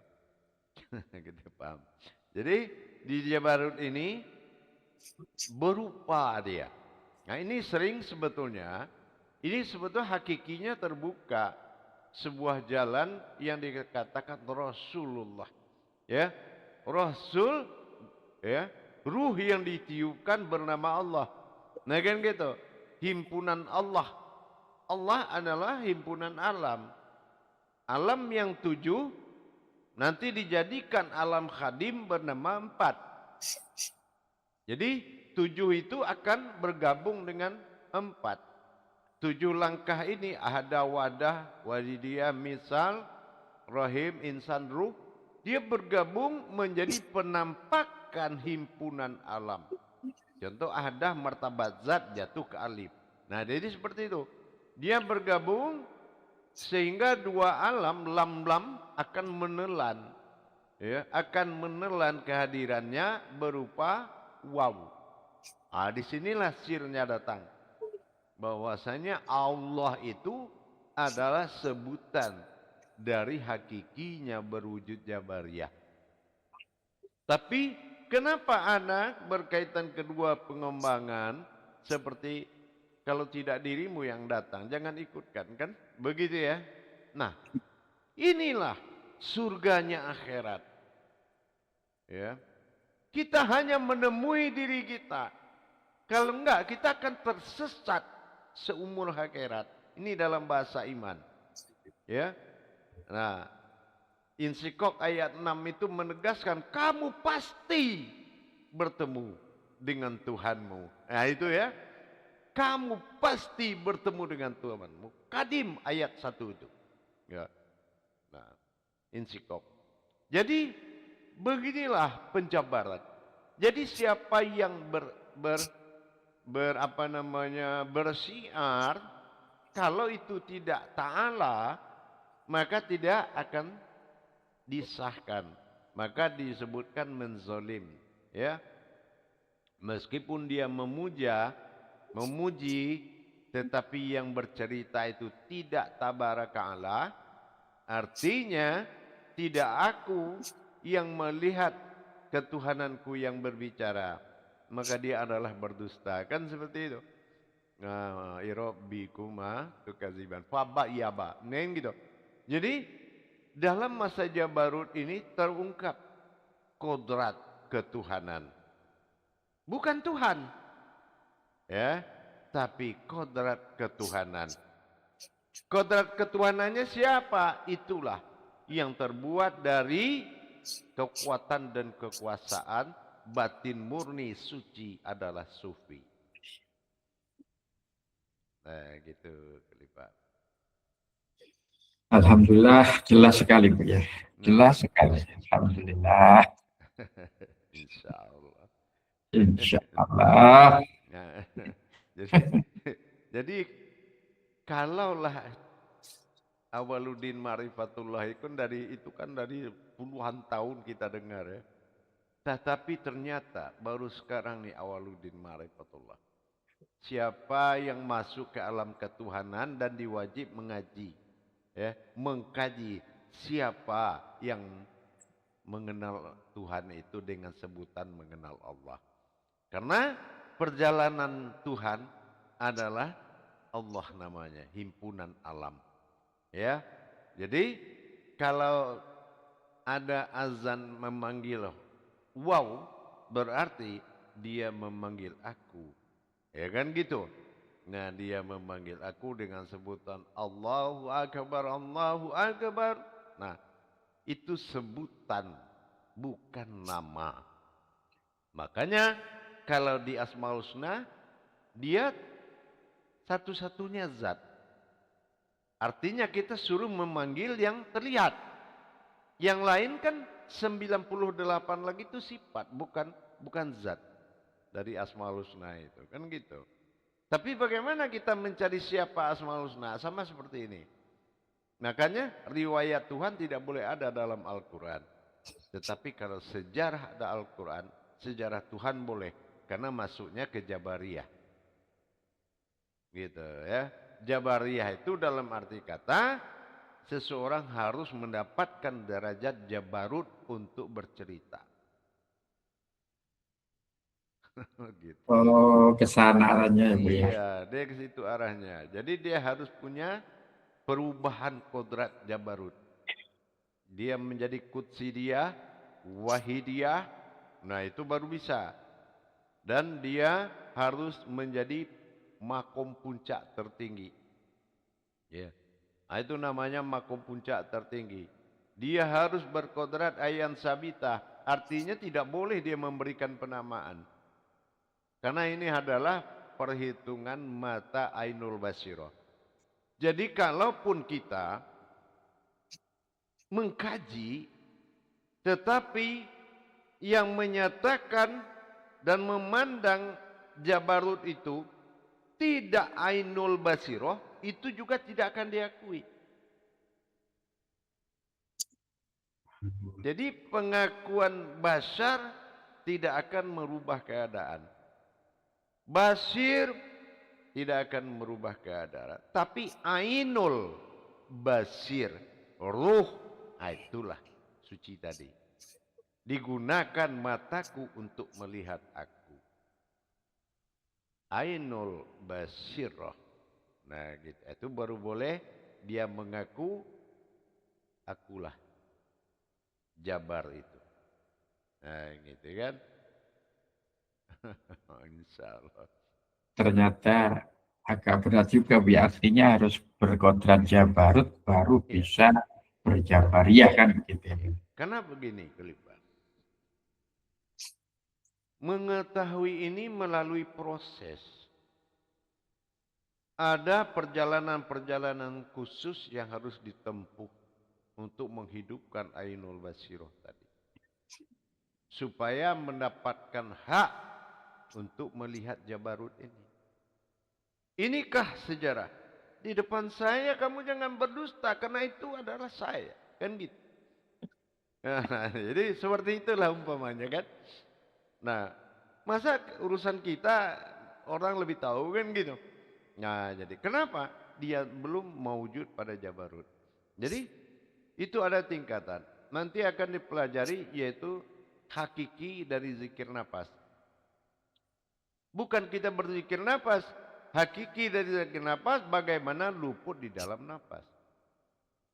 Gitu paham. Jadi di Jabarut ini berupa dia. Nah ini sering sebetulnya, ini sebetulnya hakikinya terbuka. Sebuah jalan yang dikatakan Rasulullah. Ya, Rasul, ya, ruh yang ditiupkan bernama Allah. Nah kan gitu, himpunan Allah. Allah adalah himpunan alam. Alam yang 7 nanti dijadikan alam khadim bernama 4. Jadi 7 itu akan bergabung dengan 4. 7 langkah ini ada wadah, wadidiyah, misal, rahim, insan, ruh. Dia bergabung menjadi penampakan himpunan alam. Contoh ada martabat zat jatuh ke alif. Nah jadi seperti itu. Dia bergabung sehingga dua alam lam-lam akan menelan. Ya, akan menelan kehadirannya berupa waw. Ah, disinilah sirnya datang. Bahwasanya Allah itu adalah sebutan dari hakikinya berwujud jabariyah. Tapi kenapa anak berkaitan kedua pengembangan seperti kalau tidak dirimu yang datang, jangan ikutkan, kan? Begitu ya. Nah, inilah surganya akhirat. Ya. Kita hanya menemui diri kita. Kalau enggak, kita akan tersesat seumur akhirat. Ini dalam bahasa iman. Ya. Nah, Insyikok ayat 6 itu menegaskan kamu pasti bertemu dengan Tuhanmu. Nah, itu ya. Kamu pasti bertemu dengan Tuhanmu. Kadim ayat 1 itu. Ya. Nah, Insyikok. Jadi beginilah penjabaran. Jadi siapa yang bersiar kalau itu tidak ta'ala maka tidak akan disahkan. Maka disebutkan menzolim. Ya. Meskipun dia memuji, tetapi yang bercerita itu tidak tabaraka'ala, artinya tidak aku yang melihat ketuhananku yang berbicara, maka dia adalah berdusta. Kan seperti itu. Nah, irabbikuma tukadziban faba yaba. Nen gitu. Jadi dalam masa Jabarut ini terungkap kodrat ketuhanan. Bukan Tuhan. Ya, tapi kodrat ketuhanan. Kodrat ketuhanannya siapa? Itulah yang terbuat dari kekuatan dan kekuasaan batin murni suci adalah sufi. Nah, gitu, Khalifah. Alhamdulillah jelas sekali Bu ya. Jelas sekali. Alhamdulillah. Insya Allah. Insya Allah. Nah, jadi kalaulah Awaluddin Ma'rifatullah itu kan dari puluhan tahun kita dengar ya. Tetapi ternyata baru sekarang nih Awaluddin Ma'rifatullah. Siapa yang masuk ke alam ketuhanan dan diwajib mengaji, ya, mengkaji siapa yang mengenal Tuhan itu dengan sebutan mengenal Allah. Karena perjalanan Tuhan adalah Allah namanya, himpunan alam. Ya. Jadi kalau ada azan memanggil wow, berarti dia memanggil aku. Ya kan gitu. Nah, dia memanggil aku dengan sebutan Allahu Akbar, Allahu Akbar. Nah, itu sebutan, bukan nama. Makanya kalau di Asmaul Husna, dia satu-satunya zat. Artinya kita suruh memanggil yang terlihat. Yang lain kan 98 lagi itu sifat, bukan zat dari Asmaul Husna itu. Kan gitu. Tapi bagaimana kita mencari siapa Asmaul Husna? Sama seperti ini. Makanya riwayat Tuhan tidak boleh ada dalam Al-Quran. Tetapi kalau sejarah ada Al-Quran, sejarah Tuhan boleh. Karena masuknya ke Jabariyah. Gitu ya. Jabariyah itu dalam arti kata seseorang harus mendapatkan derajat Jabarut untuk bercerita. Gitu. Oh, ke sana arahnya ya, Bu ya. Iya, dia ke situ arahnya. Jadi dia harus punya perubahan kodrat Jabarut. Dia menjadi Qudsidiyah, Wahidiyah, nah itu baru bisa. Dan dia harus menjadi makom puncak tertinggi. Ya. Nah, itu namanya makom puncak tertinggi. Dia harus berkodrat ayan sabita. Artinya tidak boleh dia memberikan penamaan. Karena ini adalah perhitungan mata ainul basirah. Jadi kalaupun kita mengkaji, tetapi yang menyatakan dan memandang Jabarut itu tidak ainul basirah, itu juga tidak akan diakui. Jadi pengakuan Bashar tidak akan merubah keadaan. Basir tidak akan merubah keadaan. Tapi ainul basir, ruh, itulah suci tadi. Digunakan mataku untuk melihat aku. Ainul basirah. Nah, gitu. Itu baru boleh dia mengaku akulah Jabar itu. Nah, gitu kan. Insya Allah. Ternyata agak berat juga, Bu. Artinya harus berkodrat Jabarut baru bisa berjabariyah kan gitu. Karena begini, Khalifah. Mengetahui ini melalui proses. Ada perjalanan-perjalanan khusus yang harus ditempuh untuk menghidupkan ainul basirah tadi. Supaya mendapatkan hak untuk melihat Jabarut ini. Inikah sejarah? Di depan saya kamu jangan berdusta karena itu adalah saya. Kan gitu. Nah, jadi seperti itulah umpamanya kan. Nah, masa urusan kita orang lebih tahu kan gitu. Nah, jadi kenapa dia belum mewujud pada Jabarut? Jadi itu ada tingkatan. Nanti akan dipelajari yaitu hakiki dari zikir nafas. Bukan kita berzikir nafas, hakiki dari zikir nafas bagaimana luput di dalam nafas.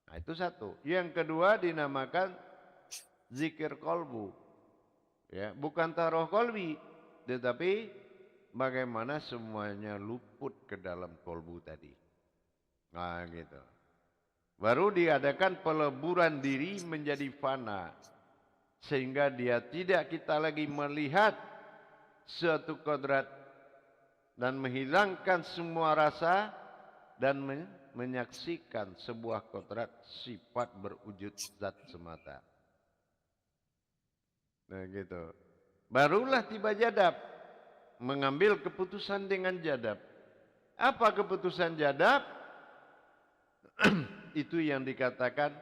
Nah, itu satu. Yang kedua dinamakan zikir kolbu. Ya, bukan taruh kolbi, tetapi bagaimana semuanya luput ke dalam kolbu tadi. Nah, gitu. Baru diadakan peleburan diri menjadi fana. Sehingga dia tidak kita lagi melihat suatu kodrat dan menghilangkan semua rasa dan menyaksikan sebuah kodrat sifat berwujud zat semata. Nah gitu. Barulah tiba jadab, mengambil keputusan dengan jadab. Apa keputusan jadab? Itu yang dikatakan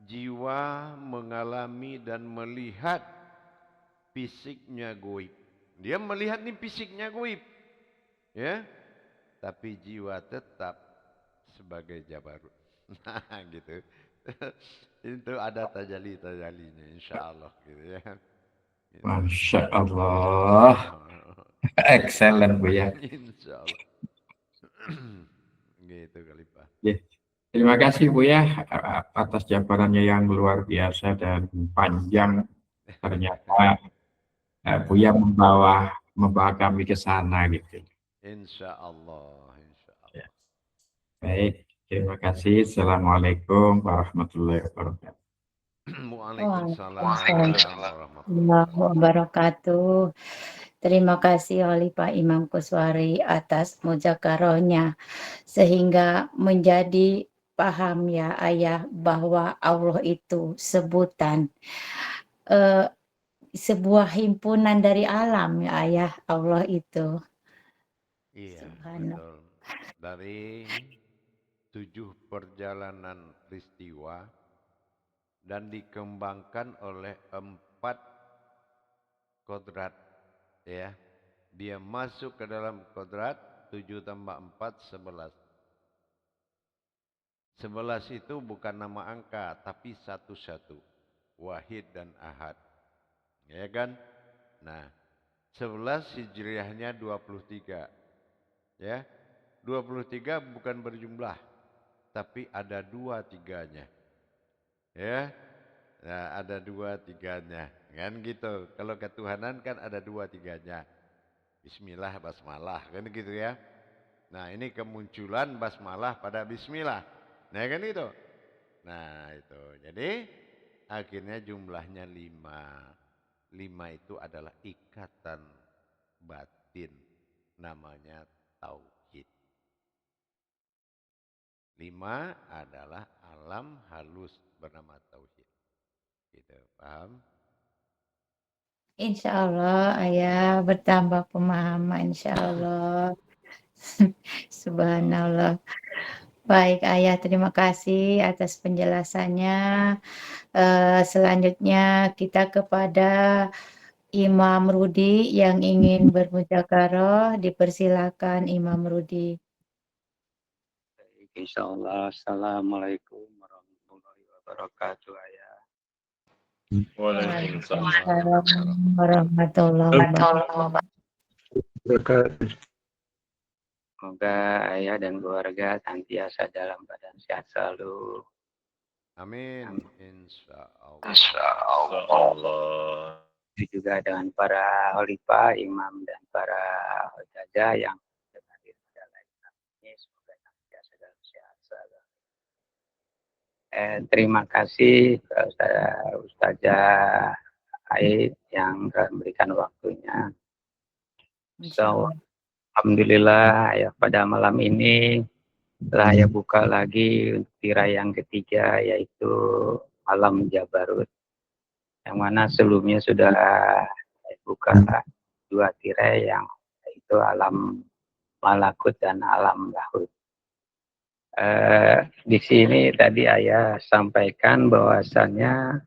jiwa mengalami dan melihat fisiknya goib. Dia melihat nih fisiknya goib, ya, tapi jiwa tetap sebagai jabarut. Nah, gitu. Itu ada tajali-tajalinya, insya Allah, gitu ya. Gitu. Masya Allah. Excellent Buya. Insya Allah. Gitu kali Pak. Ya. Terima kasih Buya atas jabarannya yang luar biasa dan panjang. Ternyata Buya membawa kami ke sana gitu. Insya Allah, insya Allah. Baik, terima kasih. Assalamualaikum warahmatullahi wabarakatuh. Waalaikumsalam Waalaikumsalam warahmatullahi wabarakatuh. Terima kasih oleh Pak Imam Kuswari atas muzakarohnya sehingga menjadi paham ya Ayah bahwa Allah itu sebutan sebuah himpunan dari alam ya Ayah, Allah itu. Iya, Subhanallah. betul. Dari 7 perjalanan peristiwa dan dikembangkan oleh 4 kodrat, ya. Dia masuk ke dalam kodrat 7 tambah 4 11. 11 itu bukan nama angka tapi satu-satu. Wahid dan Ahad. Ya kan? Nah, 11 hijriahnya 23. Ya. 23 bukan berjumlah tapi ada 2-3-nya. Ya. Nah, ada 2-3-nya. Kan gitu. Kalau ketuhanan kan ada 2-3-nya. Bismillah, basmalah, kan gitu ya. Nah, ini kemunculan basmalah pada bismillah. Nah, kan itu. Nah, itu. Jadi akhirnya jumlahnya 5. 5 itu adalah ikatan batin, namanya tauhid. 5 adalah alam halus bernama tauhid. Gitu, paham? Insya Allah Ayah bertambah pemahaman insya Allah. Subhanallah. Baik Ayah, terima kasih atas penjelasannya. Selanjutnya kita kepada Imam Rudi yang ingin bermudzakarah, dipersilakan Imam Rudi. Insyaallah. Assalamualaikum warahmatullahi wabarakatuh Ayah. Waalaikumsalam. Waalaikumsalam warahmatullahi wabarakatuh. Semoga Ayah dan keluarga senantiasa dalam badan sehat selalu. Amin. Insya Allah. Insyaallah. Juga dengan para khalifah, imam dan para jaja yang hadir pada live ini, semoga senantiasa dalam sehat selalu. Terima kasih Ustazah Aid yang memberikan waktunya. So, alhamdulillah ya pada malam ini telah ya buka lagi tirai yang ketiga yaitu alam Jabarut. Yang mana sebelumnya sudah buka 2 tirai yang yaitu alam malakut dan alam lahut. Di sini tadi Ayah sampaikan bahwasannya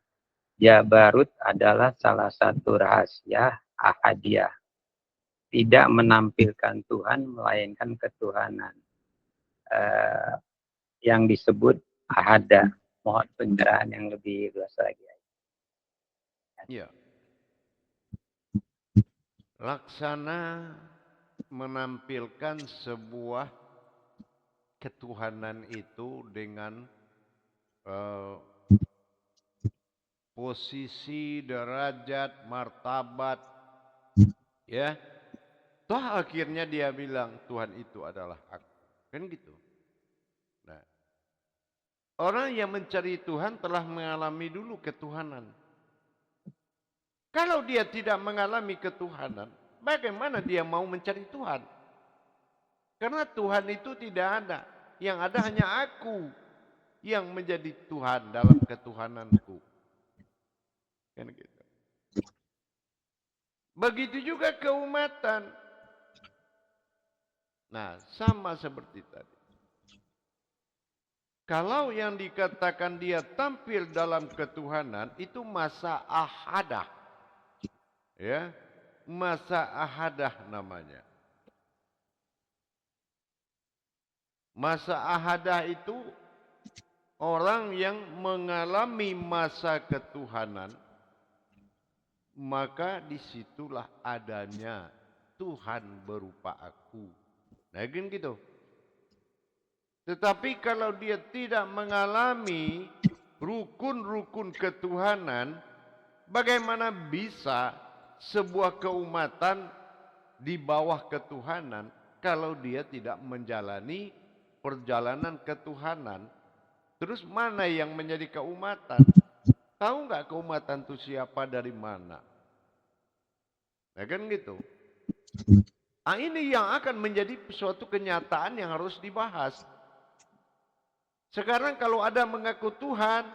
Jabarut adalah salah satu rahasia ahadiyah. Tidak menampilkan Tuhan melainkan ketuhanan. Yang disebut ahada. Mohon pencerahan yang lebih luas lagi. Ya. Laksana menampilkan sebuah ketuhanan itu dengan posisi, derajat, martabat, ya. Toh akhirnya dia bilang Tuhan itu adalah aku. Kan gitu. Nah, orang yang mencari Tuhan telah mengalami dulu ketuhanan. Kalau dia tidak mengalami ketuhanan, bagaimana dia mau mencari Tuhan? Karena Tuhan itu tidak ada. Yang ada hanya aku yang menjadi Tuhan dalam ketuhananku. Kan gitu. Begitu juga keumatan. Nah, sama seperti tadi. Kalau yang dikatakan dia tampil dalam ketuhanan itu masa ahadah. Ya, masa ahadah namanya. Masa ahadah itu orang yang mengalami masa ketuhanan, maka disitulah adanya Tuhan berupa aku. Nah, kan gitu. Tetapi kalau dia tidak mengalami rukun-rukun ketuhanan, bagaimana bisa sebuah keumatan di bawah ketuhanan kalau dia tidak menjalani perjalanan ketuhanan? Terus mana yang menjadi keumatan? Tahu nggak keumatan itu siapa, dari mana? Ya kan gitu. Nah, ini yang akan menjadi suatu kenyataan yang harus dibahas. Sekarang kalau ada mengaku Tuhan,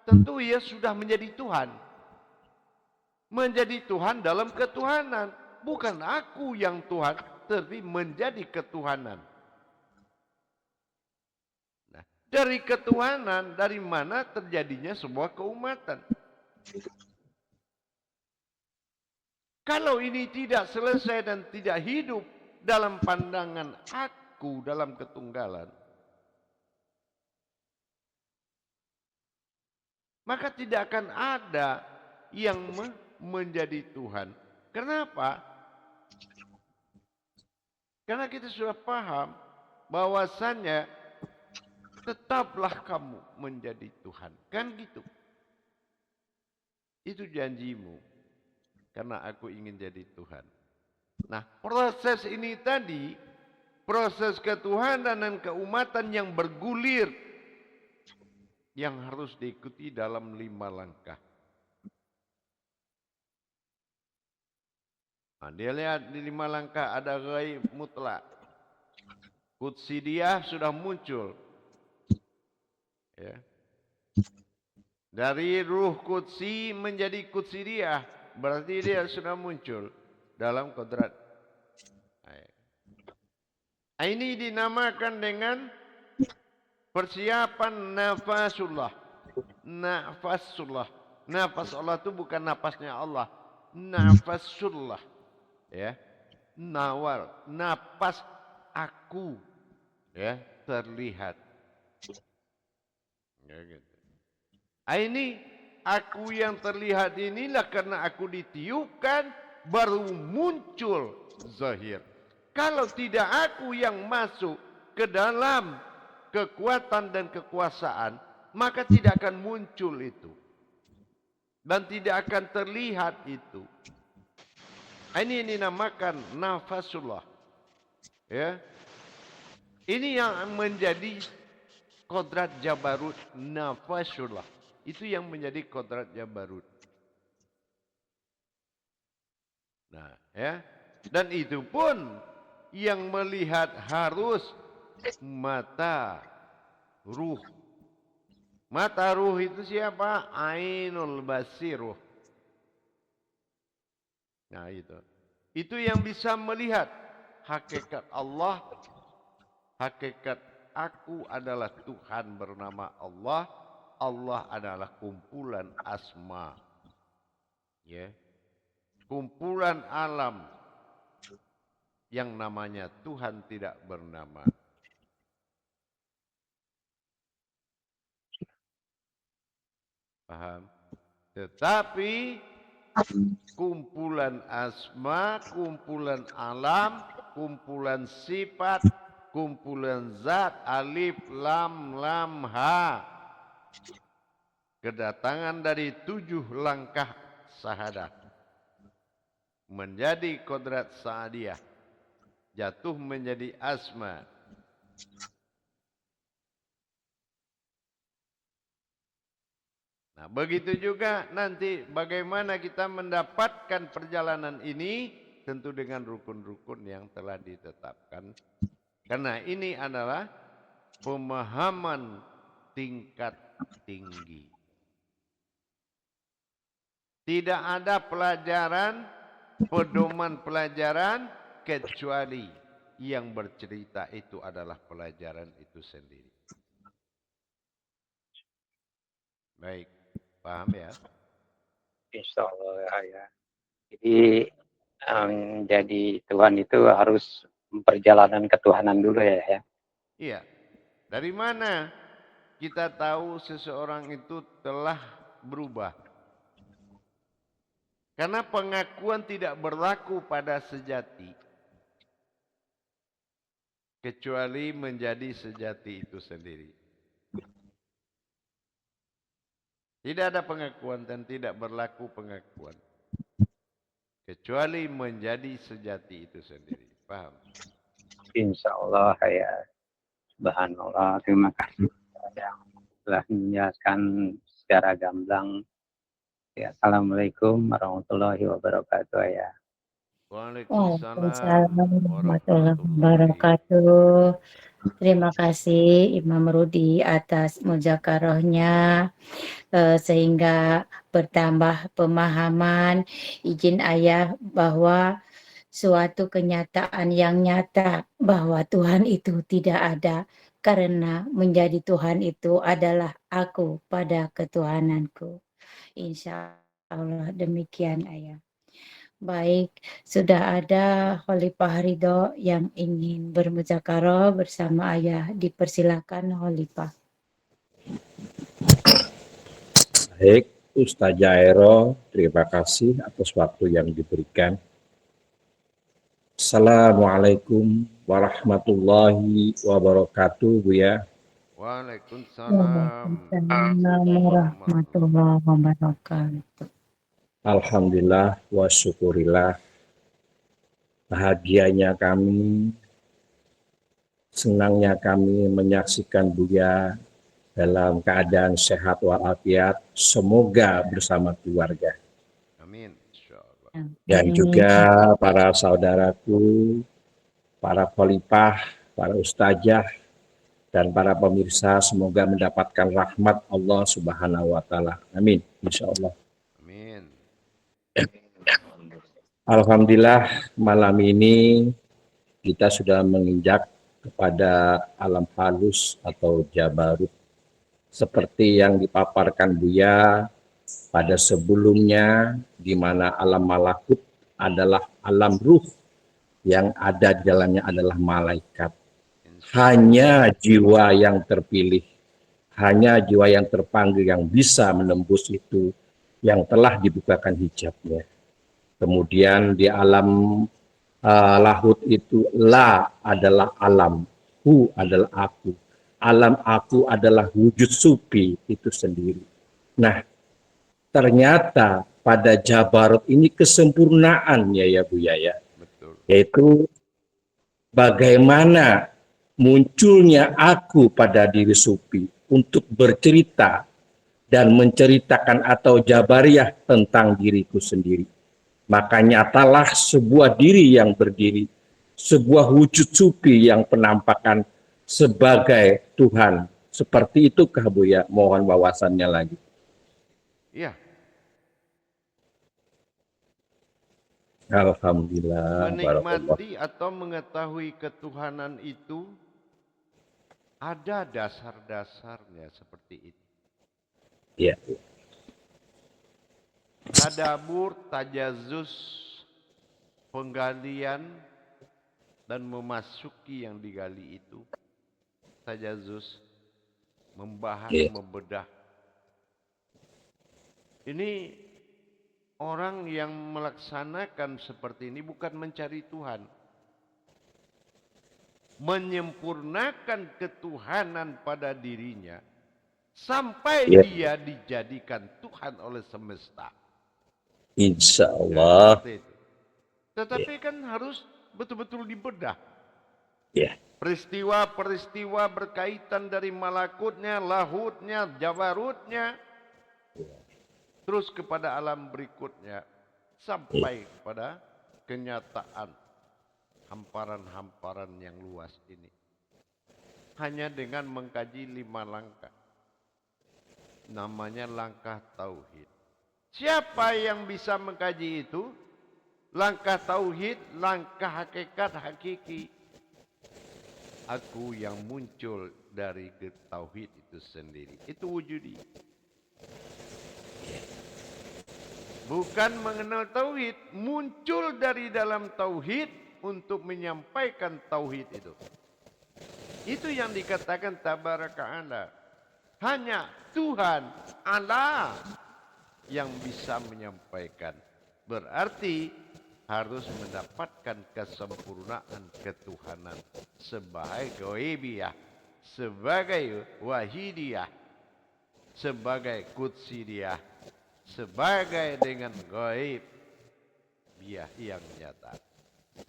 tentu ia sudah menjadi Tuhan. Menjadi Tuhan dalam ketuhanan. Bukan aku yang Tuhan, tapi menjadi ketuhanan. Nah, dari ketuhanan, dari mana terjadinya sebuah keumatan? Kalau ini tidak selesai dan tidak hidup dalam pandangan aku dalam ketunggalan, maka tidak akan ada yang menjadi Tuhan. Kenapa? Karena kita sudah paham bahwasannya tetaplah kamu menjadi Tuhan. Kan gitu. Itu janjimu. Karena aku ingin jadi Tuhan. Nah, proses ini tadi, proses ketuhanan dan keumatan yang bergulir, yang harus diikuti dalam 5 langkah. Nah, dia lihat di 5 langkah ada ghaib mutlak. Qudsidiyah sudah muncul. Ya. Dari ruh qudsi menjadi qudsidiyah, berarti dia sudah muncul dalam kodrat. Nah, ini dinamakan dengan persiapan nafasullah. Nafasullah. Nafas Allah itu bukan nafasnya Allah. Nafasullah. Ya. Nawal. Napas aku. Ya. Terlihat. Ya, gitu. Nah, ini aku yang terlihat inilah karena aku ditiupkan baru muncul zahir. Kalau tidak aku yang masuk ke dalam kekuatan dan kekuasaan, maka tidak akan muncul itu. Dan tidak akan terlihat itu. Ini dinamakan nafasullah. Ya. Ini yang menjadi kodrat Jabarut, nafasullah. Itu yang menjadi kodrat Jabarut. Nah, ya. Dan itu pun yang melihat harus mata ruh. Mata ruh itu siapa? Ainul basiruh. Nah, itu. Itu yang bisa melihat hakikat Allah. Hakikat aku adalah Tuhan bernama Allah. Allah adalah kumpulan asma. Ya. Kumpulan alam yang namanya Tuhan tidak bernama. Paham? Tetapi kumpulan asma, kumpulan alam, kumpulan sifat, kumpulan zat, alif, lam, lam, ha. Kedatangan dari 7 langkah sahadah. Menjadi kodrat sa'adiyah. Jatuh menjadi asma. Nah, begitu juga nanti bagaimana kita mendapatkan perjalanan ini, tentu dengan rukun-rukun yang telah ditetapkan. Karena ini adalah pemahaman tingkat tinggi. Tidak ada pelajaran, pedoman pelajaran kecuali yang bercerita itu adalah pelajaran itu sendiri. Baik, paham ya? Insya Allah ya. Jadi jadi Tuhan itu harus perjalanan ketuhanan dulu ya. Iya. Dari mana kita tahu seseorang itu telah berubah? Karena pengakuan tidak berlaku pada sejati. Kecuali menjadi sejati itu sendiri. Tidak ada pengakuan dan tidak berlaku pengakuan. Kecuali menjadi sejati itu sendiri. Paham? Insya Allah ya. Subhanallah. Terima kasih yang telah menjelaskan secara gamblang. Ya, Assalamualaikum warahmatullahi wabarakatuh ya. Waalaikumsalam warahmatullahi warahmatullahi wabarakatuh. Terima kasih Imam Rudi atas muzakarahnya, sehingga bertambah pemahaman. Izin ayah bahwa suatu kenyataan yang nyata bahwa Tuhan itu tidak ada, karena menjadi Tuhan itu adalah aku pada ketuhananku. Insya Allah demikian ayah. Baik, sudah ada Khalifah Ridho yang ingin bermuzakarah bersama ayah. Dipersilakan Khalifah. Baik, Ustazah Ero, terima kasih atas waktu yang diberikan. Assalamualaikum warahmatullahi wabarakatuh, Bu ya. Waalaikumsalam Warahmatullahi wabarakatuh. Alhamdulillah wa syukurillah. Bahagianya kami, senangnya kami menyaksikan Buya dalam keadaan sehat walafiat. Semoga bersama keluarga. Amin. Insyaallah. Dan juga para saudaraku, para khalifah, para ustazah, dan para pemirsa semoga mendapatkan rahmat Allah Subhanahu wa taala. Amin. Insyaallah. Amin. Alhamdulillah malam ini kita sudah menginjak kepada alam halus atau jabarut seperti yang dipaparkan Buya pada sebelumnya, di mana alam malakut adalah alam ruh yang ada di dalamnya adalah malaikat. Hanya jiwa yang terpilih, hanya jiwa yang terpanggil yang bisa menembus itu, yang telah dibukakan hijabnya. Kemudian di alam lahut itu, la adalah alam, hu adalah aku. Alam aku adalah wujud supi itu sendiri. Nah, ternyata pada jabarut ini kesempurnaannya ya Bu ya. Betul. Yaitu bagaimana munculnya aku pada diri supi untuk bercerita dan menceritakan atau jabariyah tentang diriku sendiri. Maka nyatalah sebuah diri yang berdiri, sebuah wujud supi yang penampakan sebagai Tuhan. Seperti itukah Bu ya? Mohon wawasannya lagi. Iya. Alhamdulillah. Menikmati atau mengetahui ketuhanan itu ada dasar-dasarnya seperti itu. Ya. Tadabur, tajazus, penggalian dan memasuki yang digali itu. Tajazus, membahas, membedah. Ini orang yang melaksanakan seperti ini bukan mencari Tuhan. Menyempurnakan ketuhanan pada dirinya sampai dia dijadikan Tuhan oleh semesta. Insya Allah. Tetapi kan harus betul-betul dibedah. Peristiwa-peristiwa berkaitan dari malakutnya, lahutnya, jabarutnya, terus kepada alam berikutnya, sampai kepada kenyataan hamparan-hamparan yang luas ini. hanya dengan mengkaji 5 langkah. Namanya langkah tauhid. Siapa yang bisa mengkaji itu? Langkah tauhid, langkah hakikat hakiki. Aku yang muncul dari tauhid itu sendiri. Itu wujudi. Bukan mengenal tauhid, muncul dari dalam tauhid untuk menyampaikan tauhid itu. Itu yang dikatakan tabaraka'ala. Hanya Tuhan Allah yang bisa menyampaikan. Berarti harus mendapatkan kesempurnaan ketuhanan sebagai ghaibiyah, sebagai wahidiyah, sebagai kudsiyah, sebagai dengan gaib biah yang nyata.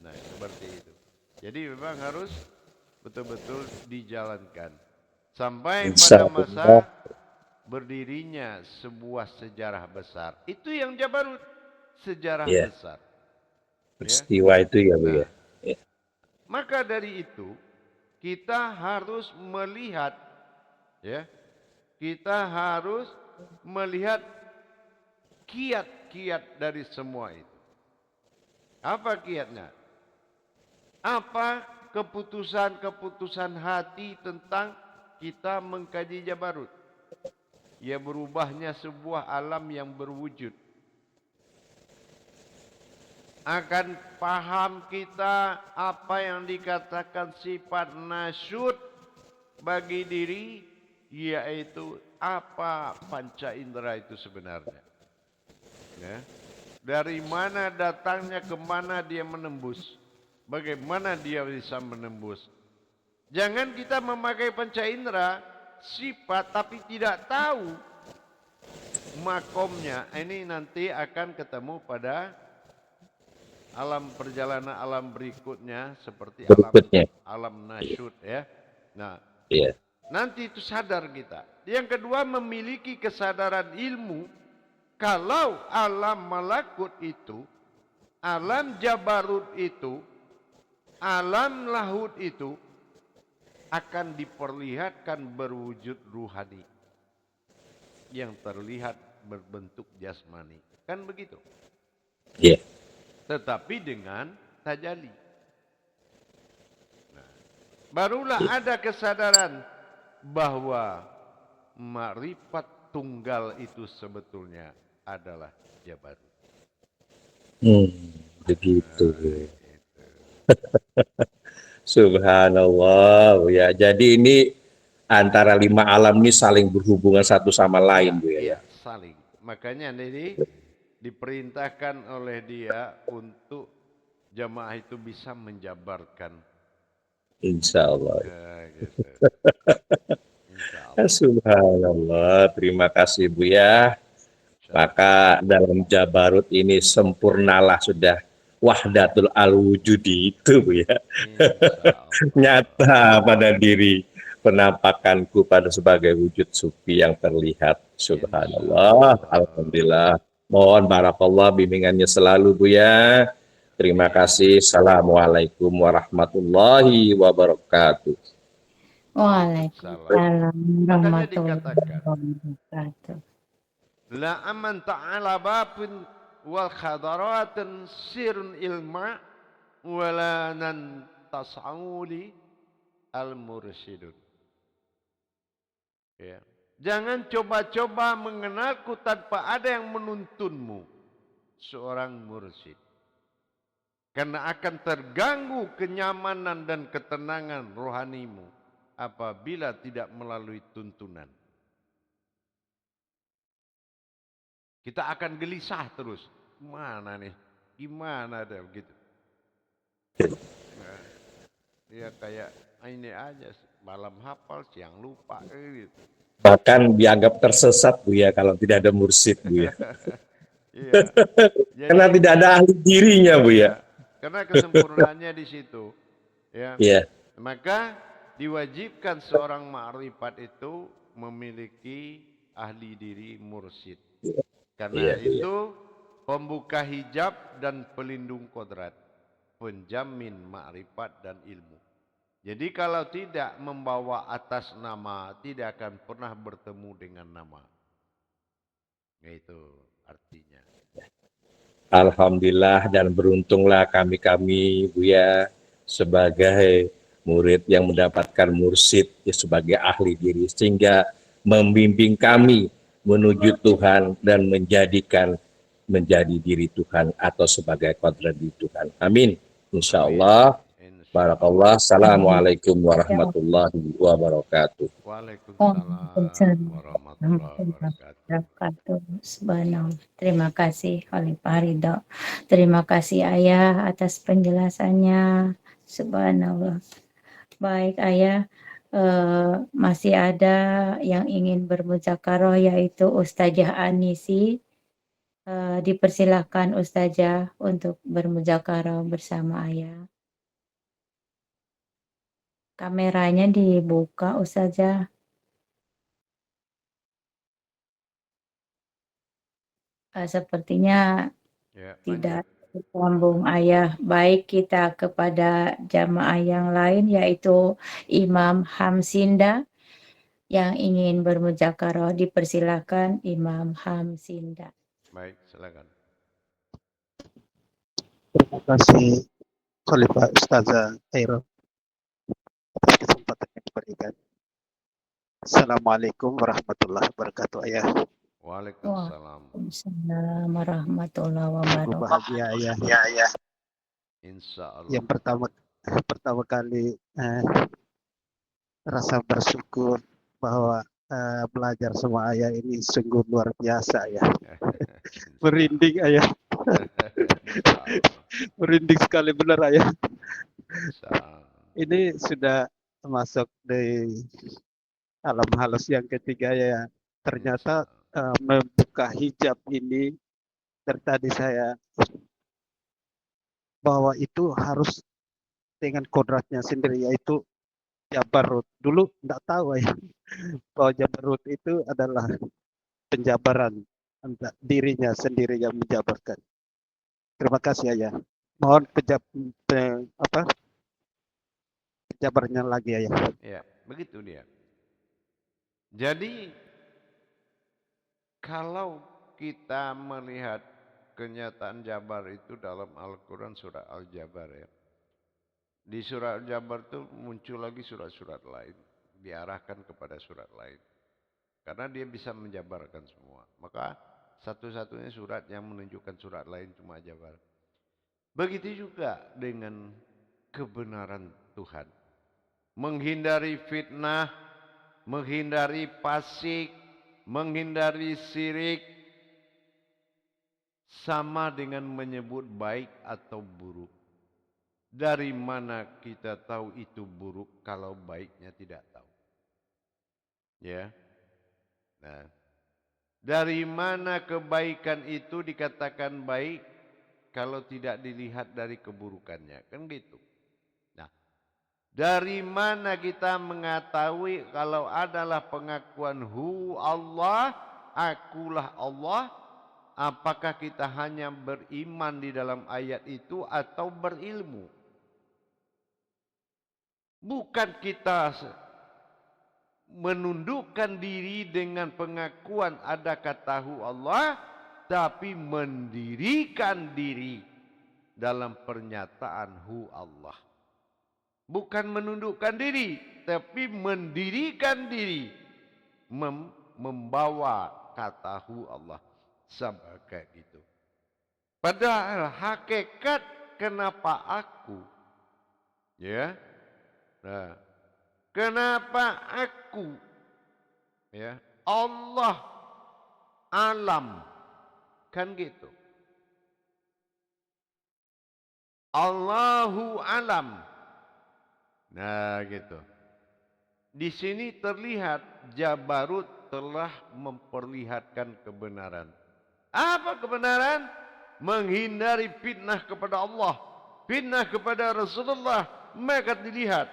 Nah, seperti itu. Jadi memang harus betul-betul dijalankan sampai pada masa berdirinya sebuah sejarah besar. Itu yang Jabarut, sejarah besar. Peristiwa itu ya Bu ya. Maka dari itu kita harus melihat, ya, kita harus melihat kiat-kiat dari semua itu. Apa kiatnya? Apa keputusan-keputusan hati tentang kita mengkaji Jabarut? Ya, berubahnya sebuah alam yang berwujud. Akan paham kita apa yang dikatakan sifat nasyud bagi diri, yaitu apa panca indera itu sebenarnya. Ya. Dari mana datangnya, kemana dia menembus, bagaimana dia bisa menembus. Jangan kita memakai panca indera sifat tapi tidak tahu makomnya. Ini nanti akan ketemu pada alam perjalanan alam berikutnya seperti alam nasyud, ya. Nah, nanti itu sadar kita. Yang kedua, memiliki kesadaran ilmu kalau alam malakut itu, alam Jabarut itu, alam lahud itu akan diperlihatkan berwujud ruhani yang terlihat berbentuk jasmani. Kan begitu? Iya. Tetapi dengan tajalli. Nah, barulah ada kesadaran bahwa makrifat tunggal itu sebetulnya adalah Jabarut. Begitu. Subhanallah ya. Jadi ini antara 5 alam ini saling berhubungan satu sama lain Bu ya. Iya, saling. Makanya ini diperintahkan oleh dia untuk jamaah itu bisa menjabarkan. Insya Allah. Gitu. Insya Allah. Subhanallah. Terima kasih Bu ya. Maka dalam Jabarut ini sempurnalah sudah wahdatul al-wujudi itu Bu ya. Nyata pada diri penampakanku pada sebagai wujud sufi yang terlihat. Subhanallah. Alhamdulillah. Mohon barakallah bimbingannya selalu Bu ya. Terima kasih. Assalamualaikum warahmatullahi wabarakatuh. Waalaikumsalam warahmatullahi wabarakatuh. La aman ta'ala babun wal khadaratun sirun ilma wala nan tas'uli al mursyidun. Ya. Jangan coba-coba mengenalku tanpa ada yang menuntunmu, seorang mursyid. Karena akan terganggu kenyamanan dan ketenangan rohanimu apabila tidak melalui tuntunan. Kita akan gelisah terus. Mana nih? Gimana deh begitu? Ya kayak ini aja, malam hafal, siang lupa gitu. Bahkan dianggap tersesat Bu ya kalau tidak ada mursyid Bu ya. Iya. Karena tidak ada ahli dirinya Bu ya. Karena kesempurnaannya di situ. Ya. Iya. Maka diwajibkan seorang ma'rifat itu memiliki ahli diri mursyid. Karena itu pembuka hijab dan pelindung kodrat, penjamin ma'rifat dan ilmu. Jadi kalau tidak membawa atas nama, tidak akan pernah bertemu dengan nama. Itu artinya. Alhamdulillah dan beruntunglah kami-kami Buya sebagai murid yang mendapatkan mursyid sebagai ahli diri sehingga membimbing kami menuju Tuhan dan menjadikan menjadi diri Tuhan atau sebagai kodrat di Tuhan. Amin. Insya Allah. Barakallah. Assalamualaikum warahmatullahi wabarakatuh. Waalaikumsalam warahmatullahi wabarakatuh. Wabarakatuh. Subhanallah. Terima kasih Khalifah Ridho. Terima kasih Ayah atas penjelasannya. Subhanallah. Baik Ayah, masih ada yang ingin bermuzakarah yaitu Ustazah Anisi. Dipersilahkan Ustazah untuk bermuzakarah bersama Ayah. Kameranya dibuka Ustazah. Sepertinya Ya, tidak lanjut. sambung Ayah. Baik kita kepada jamaah yang lain yaitu Imam Hamsinda yang ingin bermuzakarah, dipersilakan Imam Hamsinda. Baik, silakan. Terima kasih Khalifah Ustazah Khairul atas kesempatan yang diberikan. Assalamualaikum warahmatullahi wabarakatuh Ayah. Waalaikumsalam. Waalaikumsalam warahmatullahi Sungguh wabarakatuh. bahagia Ayah. Insya Allah. Yang pertama kali rasa bersyukur bahwa belajar sama Ayah ini sungguh luar biasa ya. Merinding Ayah. Merinding sekali benar Ayah. Ini sudah masuk di alam halus yang ketiga ya. Ternyata membuka hijab ini dari tadi saya bahwa itu harus dengan kodratnya sendiri yaitu jabarut. Dulu enggak tahu ya bahwa jabarut itu adalah penjabaran dirinya sendiri yang menjabarkan. Terima kasih Ayah. Mohon penjabarnya lagi Ayah. Ya, begitu dia. Jadi kalau kita melihat kenyataan Jabar itu dalam Al-Quran surah Al-Jabar ya. Di surah Al-Jabar itu muncul lagi surat-surat lain. Diarahkan kepada surat lain. Karena dia bisa menjabarkan semua. Maka satu-satunya surat yang menunjukkan surat lain cuma Jabar. Begitu juga dengan kebenaran Tuhan. Menghindari fitnah, menghindari fasik, menghindari syirik, sama dengan menyebut baik atau buruk. Dari mana kita tahu itu buruk kalau baiknya tidak tahu? Ya. Nah, dari mana kebaikan itu dikatakan baik kalau tidak dilihat dari keburukannya? Kan gitu. Nah, dari mana kita mengetahui kalau adalah pengakuan Allah, akulah Allah? Apakah kita hanya beriman di dalam ayat itu atau berilmu? Bukan kita menundukkan diri dengan pengakuan ada katahu Allah, tapi mendirikan diri dalam pernyataan hu Allah. Bukan menundukkan diri, tapi mendirikan diri, membawa katahu Allah sebagai itu. Padahal hakikat kenapa aku, ya, nah, kenapa aku, ya, Allah, alam, kan gitu. Allahu alam. Nah, gitu. Di sini terlihat Jabarut telah memperlihatkan kebenaran. Apa kebenaran? Menghindari fitnah kepada Allah, fitnah kepada Rasulullah. Maka dilihat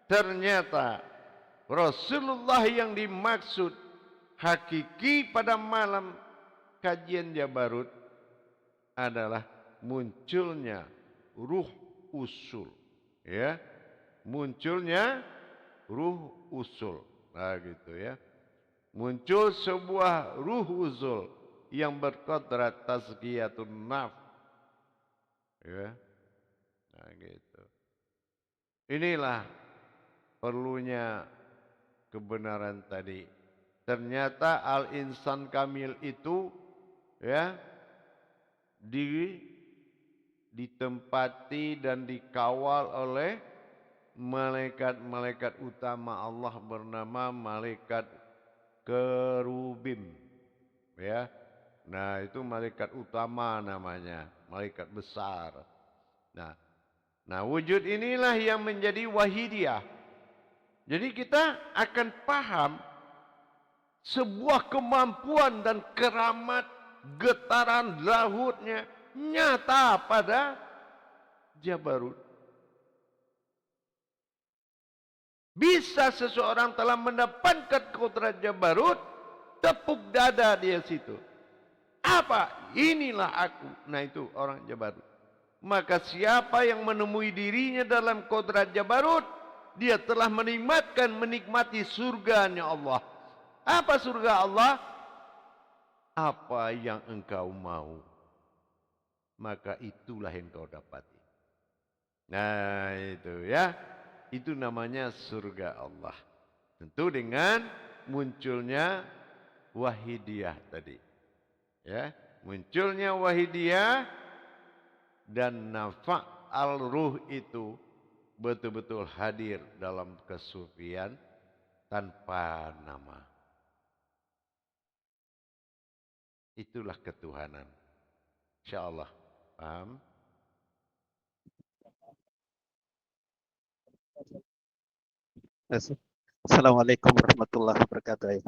ternyata Rasulullah yang dimaksud hakiki pada malam kajian Jabarut adalah munculnya ruh usul, ya, munculnya ruh usul. Nah gitu ya. Muncul sebuah ruh usul yang berkodrat tazkiyatun nafs. Ya. Nah gitu. Inilah perlunya kebenaran tadi. Ternyata al-insan kamil itu ya ditempati dan dikawal oleh malaikat-malaikat utama Allah bernama malaikat kerubim. Ya. Nah, itu malaikat utama namanya, malaikat besar. Nah, wujud inilah yang menjadi wahidiyah. Jadi kita akan paham sebuah kemampuan dan keramat getaran lahutnya nyata pada Jabarut. Bisa seseorang telah mendapatkan kodrat Jabarut, tepuk dada dia situ. Apa? Inilah aku. Nah itu orang Jabarut. Maka siapa yang menemui dirinya dalam kodrat Jabarut, dia telah menikmati surganya Allah. Apa surga Allah? Apa yang engkau mau, maka itulah yang kau dapati. Nah itu ya, itu namanya surga Allah. Tentu dengan munculnya wahidiyah tadi. Ya, munculnya wahidiyah dan nafa' al-ruh itu betul-betul hadir dalam kesufian tanpa nama. Itulah ketuhanan. Insyaallah. Paham? Assalamualaikum warahmatullahi wabarakatuh.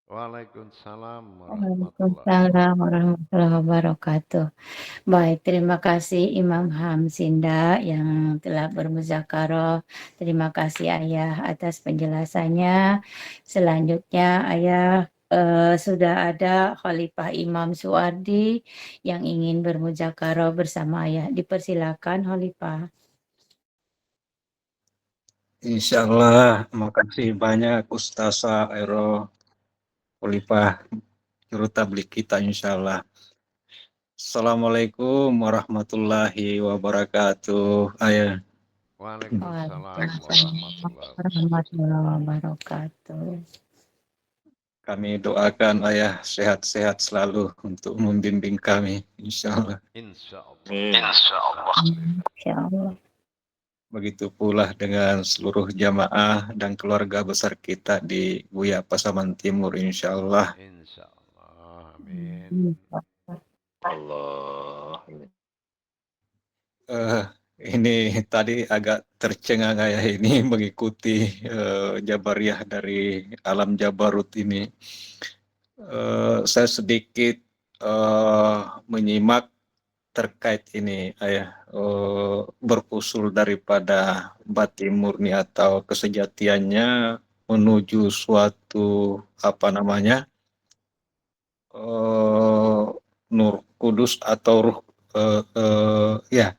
Waalaikumsalam warahmatullahi Waalaikumsalam warahmatullahi wabarakatuh. Baik, terima kasih Imam Hamzinda yang telah bermuzakarah. Terima kasih Ayah atas penjelasannya. Selanjutnya Ayah sudah ada Khalifah Imam Suardi yang ingin bermuzakarah bersama Ayah. Dipersilakan Khalifah. Insyaallah, makasih banyak Ustazah Airo Khalifah juru tabligh kita insyaallah. Assalamualaikum warahmatullahi wabarakatuh. Ayah. Waalaikumsalam Warahmatullahi wabarakatuh. Kami doakan Ayah sehat-sehat selalu untuk membimbing kami insyaallah. Insyaallah. Insyaallah. Begitu pula dengan seluruh jamaah dan keluarga besar kita di Buya Pasaman Timur insyaallah. Insyaallah. Amin. Allah. Ini tadi agak tercengang Ayah ini mengikuti Jabariyah dari alam Jabarut ini. Saya sedikit menyimak terkait ini Ayah, berusul daripada bati murni atau kesejatiannya menuju suatu nur kudus atau ruh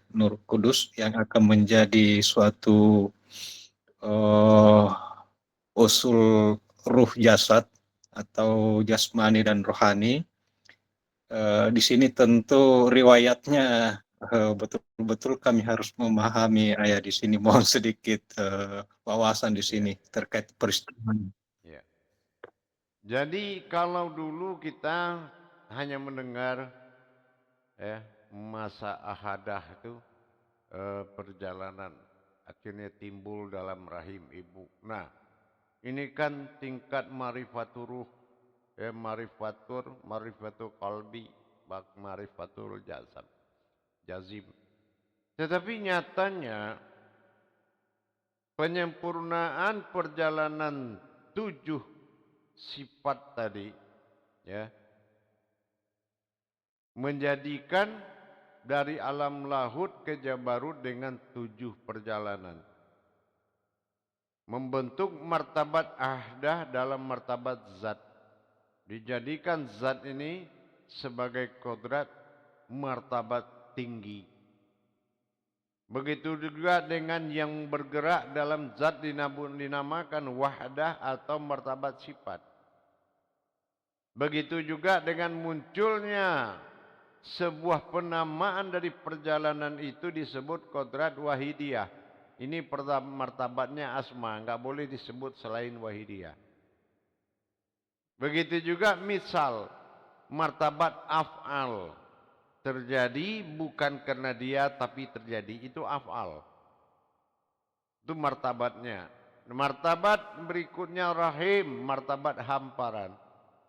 nur kudus yang akan menjadi suatu usul ruh jasad atau jasmani dan rohani. Di sini tentu riwayatnya betul-betul kami harus memahami Ayah di sini. Mohon sedikit wawasan di sini terkait peristiwa ini. Ya. Jadi kalau dulu kita hanya mendengar masa ahadah itu perjalanan akhirnya timbul dalam rahim ibu. Nah, ini kan tingkat marifatul ruh, marifatul qalbi, marifatul jasad, jazim. Tetapi nyatanya penyempurnaan perjalanan 7 sifat tadi ya menjadikan dari alam lahut ke Jabarut dengan 7 perjalanan. Membentuk martabat ahdah dalam martabat zat. Dijadikan zat ini sebagai kodrat martabat tinggi. Begitu juga dengan yang bergerak dalam zat dinamakan wahdah atau martabat sifat. Begitu juga dengan munculnya sebuah penamaan dari perjalanan itu disebut kodrat wahidiyah. Ini martabatnya asma, enggak boleh disebut selain wahidiyah. Begitu juga misal martabat af'al. Terjadi bukan karena dia tapi terjadi, itu af'al. Itu martabatnya. Martabat berikutnya rahim, martabat hamparan.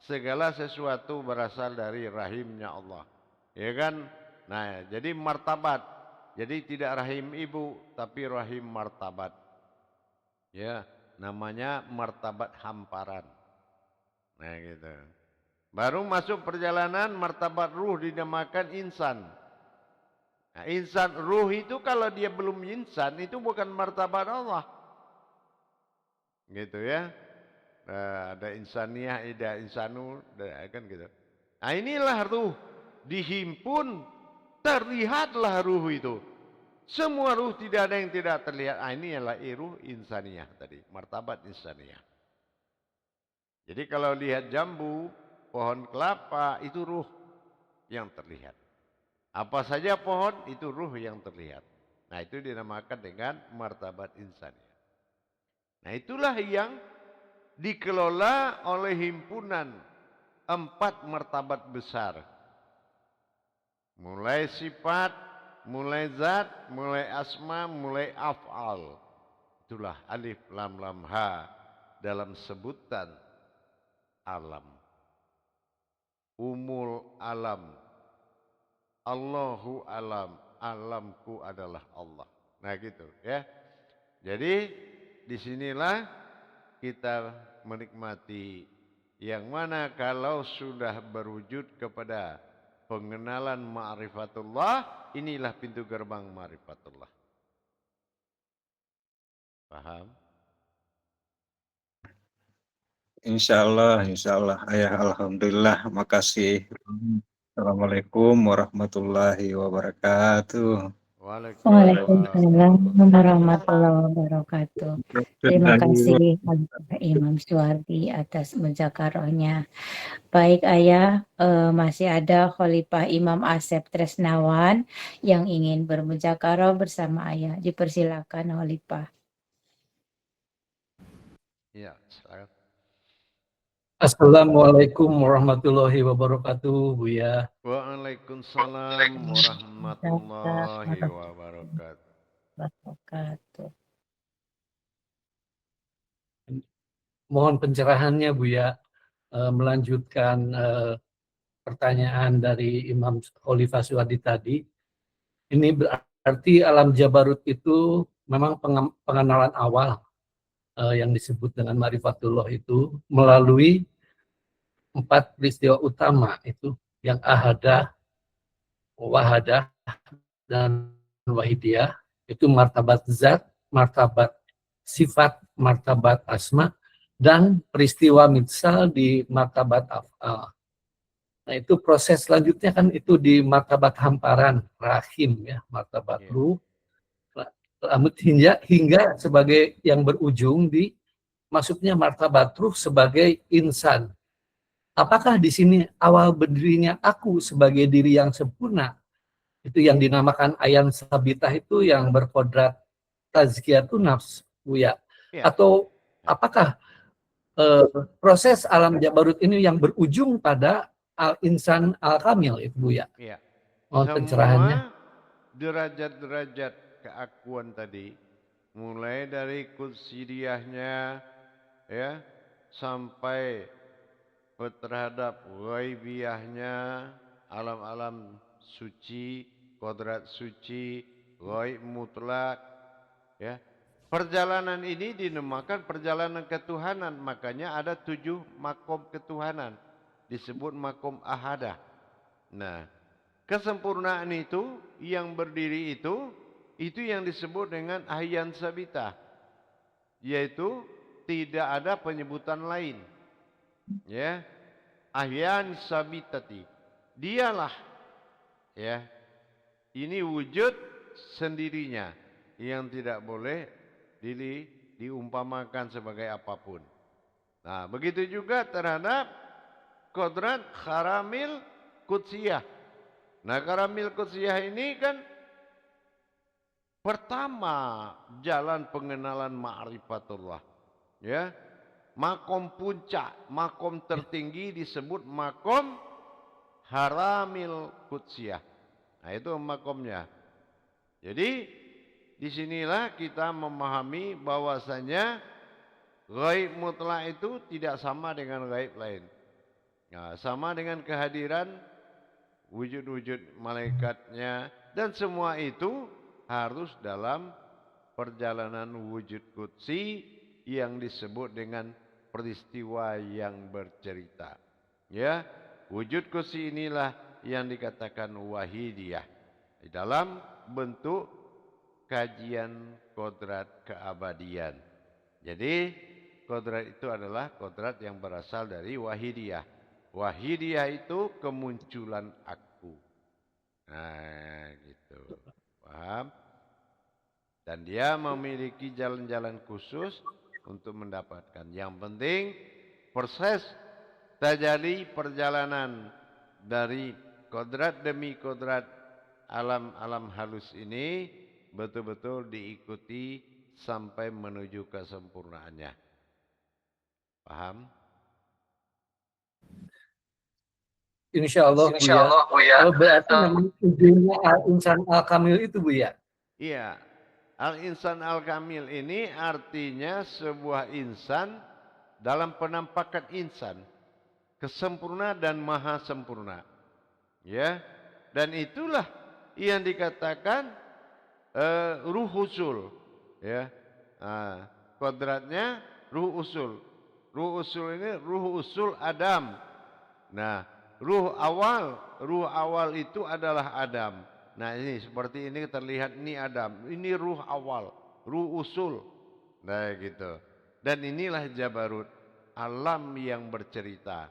Segala sesuatu berasal dari rahimnya Allah. Ya kan? Nah, jadi martabat. Jadi tidak rahim ibu, tapi rahim martabat. Ya, namanya martabat hamparan. Nah, gitu. Baru masuk perjalanan martabat ruh dinamakan insan. Nah, insan ruh itu kalau dia belum insan itu bukan martabat Allah. Gitu ya. Nah, ada insaniyah, ada insanu, kan gitu. Nah, inilah ruh. Dihimpun, terlihatlah ruh itu. Semua ruh tidak ada yang tidak terlihat. Ah, ini adalah ruh insaniyah tadi, martabat insaniyah. Jadi kalau lihat jambu, pohon kelapa itu ruh yang terlihat. Apa saja pohon itu ruh yang terlihat. Nah, itu dinamakan dengan martabat insaniyah. Nah, itulah yang dikelola oleh himpunan 4 martabat besar. Mulai sifat, mulai zat, mulai asma, mulai af'al. Itulah alif lam lam ha dalam sebutan alam. Umul alam. Allahu alam. Alamku adalah Allah. Nah gitu ya. Jadi disinilah kita menikmati yang mana kalau sudah berwujud kepada pengenalan ma'rifatullah, inilah pintu gerbang ma'rifatullah. Paham? Insya Allah, ayah, alhamdulillah, makasih. Assalamualaikum warahmatullahi wabarakatuh. Waalaikumsalam warahmatullahi wabarakatuh. Terima kasih Imam Suwardi atas muzakarahnya. Baik Ayah, masih ada Khalifah Imam Asep Tresnawan yang ingin bermuzakarah bersama Ayah. Dipersilakan Khalifah. Ya, silakan. Assalamualaikum warahmatullahi wabarakatuh, Buya. Waalaikumsalam warahmatullahi wabarakatuh. Mohon pencerahannya, Buya, melanjutkan pertanyaan dari Imam Khalifah Suwardi tadi. Ini berarti alam Jabarut itu memang pengenalan awal yang disebut dengan Ma'rifatullah itu melalui 4 peristiwa utama itu yang ahadah, wahadah, dan wahidiyah, itu martabat zat, martabat sifat, martabat asma, dan peristiwa mitsal di martabat af'al. Nah, itu proses selanjutnya kan itu di martabat hamparan rahim ya, martabat ruh, hingga sebagai yang berujung di masuknya martabat ruh sebagai insan. Apakah di sini awal berdirinya aku sebagai diri yang sempurna? Itu yang dinamakan ayan sabitah itu yang berkodrat tazkiyatun nafs, Buya. Atau apakah proses alam Jabarut ini yang berujung pada al-insan al-kamil itu, Buya? Iya. Mohon pencerahannya. Derajat-derajat keakuan tadi, mulai dari kudsiriyahnya ya sampai terhadap ghaibiyahnya, alam-alam suci, kodrat suci, ghaib mutlak ya. Perjalanan ini dinamakan perjalanan ketuhanan, makanya ada 7 makom ketuhanan disebut makom ahadah. Nah, kesempurnaan itu yang berdiri itu yang disebut dengan ahyan sabitah, yaitu tidak ada penyebutan lain. Ya, ahyan sabitati, dialah ya, ini wujud sendirinya yang tidak boleh diumpamakan sebagai apapun. Nah, begitu juga terhadap kodrat karamil kudsiyah. Nah, karamil kudsiyah ini kan pertama jalan pengenalan ma'rifatullah. Ya. Makom puncak, makom tertinggi disebut makom haramil kudsiyah. Nah, itu makomnya. Jadi disinilah kita memahami bahwasanya gaib mutlak itu tidak sama dengan gaib lain. Nah, sama dengan kehadiran wujud-wujud malaikatnya, dan semua itu harus dalam perjalanan wujud qudsi yang disebut dengan peristiwa yang bercerita. Ya, wujud qudsi inilah yang dikatakan wahidiyah di dalam bentuk kajian kodrat keabadian. Jadi kodrat itu adalah kodrat yang berasal dari wahidiyah. Wahidiyah itu kemunculan aku. Nah, gitu. Paham? Dan dia memiliki jalan-jalan khusus untuk mendapatkan. Yang penting proses tajalli perjalanan dari kodrat demi kodrat alam-alam halus ini betul-betul diikuti sampai menuju kesempurnaannya. Paham? Insya Allah, Bu ya. Oh, berarti memang ujungnya al-insan al-kamil itu, Bu ya? Iya. Al-insan al-kamil ini artinya sebuah insan dalam penampakan insan. Kesempurna dan maha sempurna. Ya. Dan itulah yang dikatakan ruh usul. Ya. Nah, kodratnya ruh usul. Ruh usul ini ruh usul Adam. Nah, ruh awal itu adalah Adam. Nah, ini seperti ini terlihat ini Adam. Ini ruh awal, ruh usul. Nah, gitu. Dan inilah Jabarut, alam yang bercerita.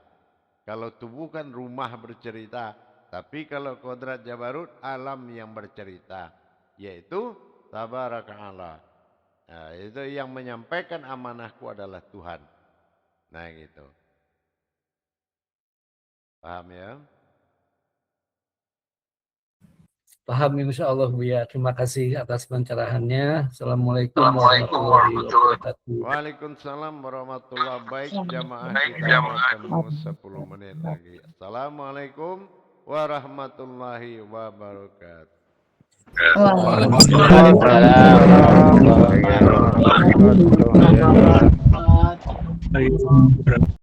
Kalau tubuh kan rumah bercerita, tapi kalau kodrat Jabarut alam yang bercerita, yaitu Tabaraka'ala. Nah, itu yang menyampaikan amanahku adalah Tuhan. Nah, gitu. Paham ya? Paham insya Allah, Bu ya. Terima kasih atas pencerahannya. Assalamualaikum warahmatullahi wabarakatuh. Waalaikumsalam warahmatullahi wabarakatuh. Jamaah kita ketemu 10 menit lagi. Assalamualaikum warahmatullahi wabarakatuh. Waalaikumsalam warahmatullahi wabarakatuh.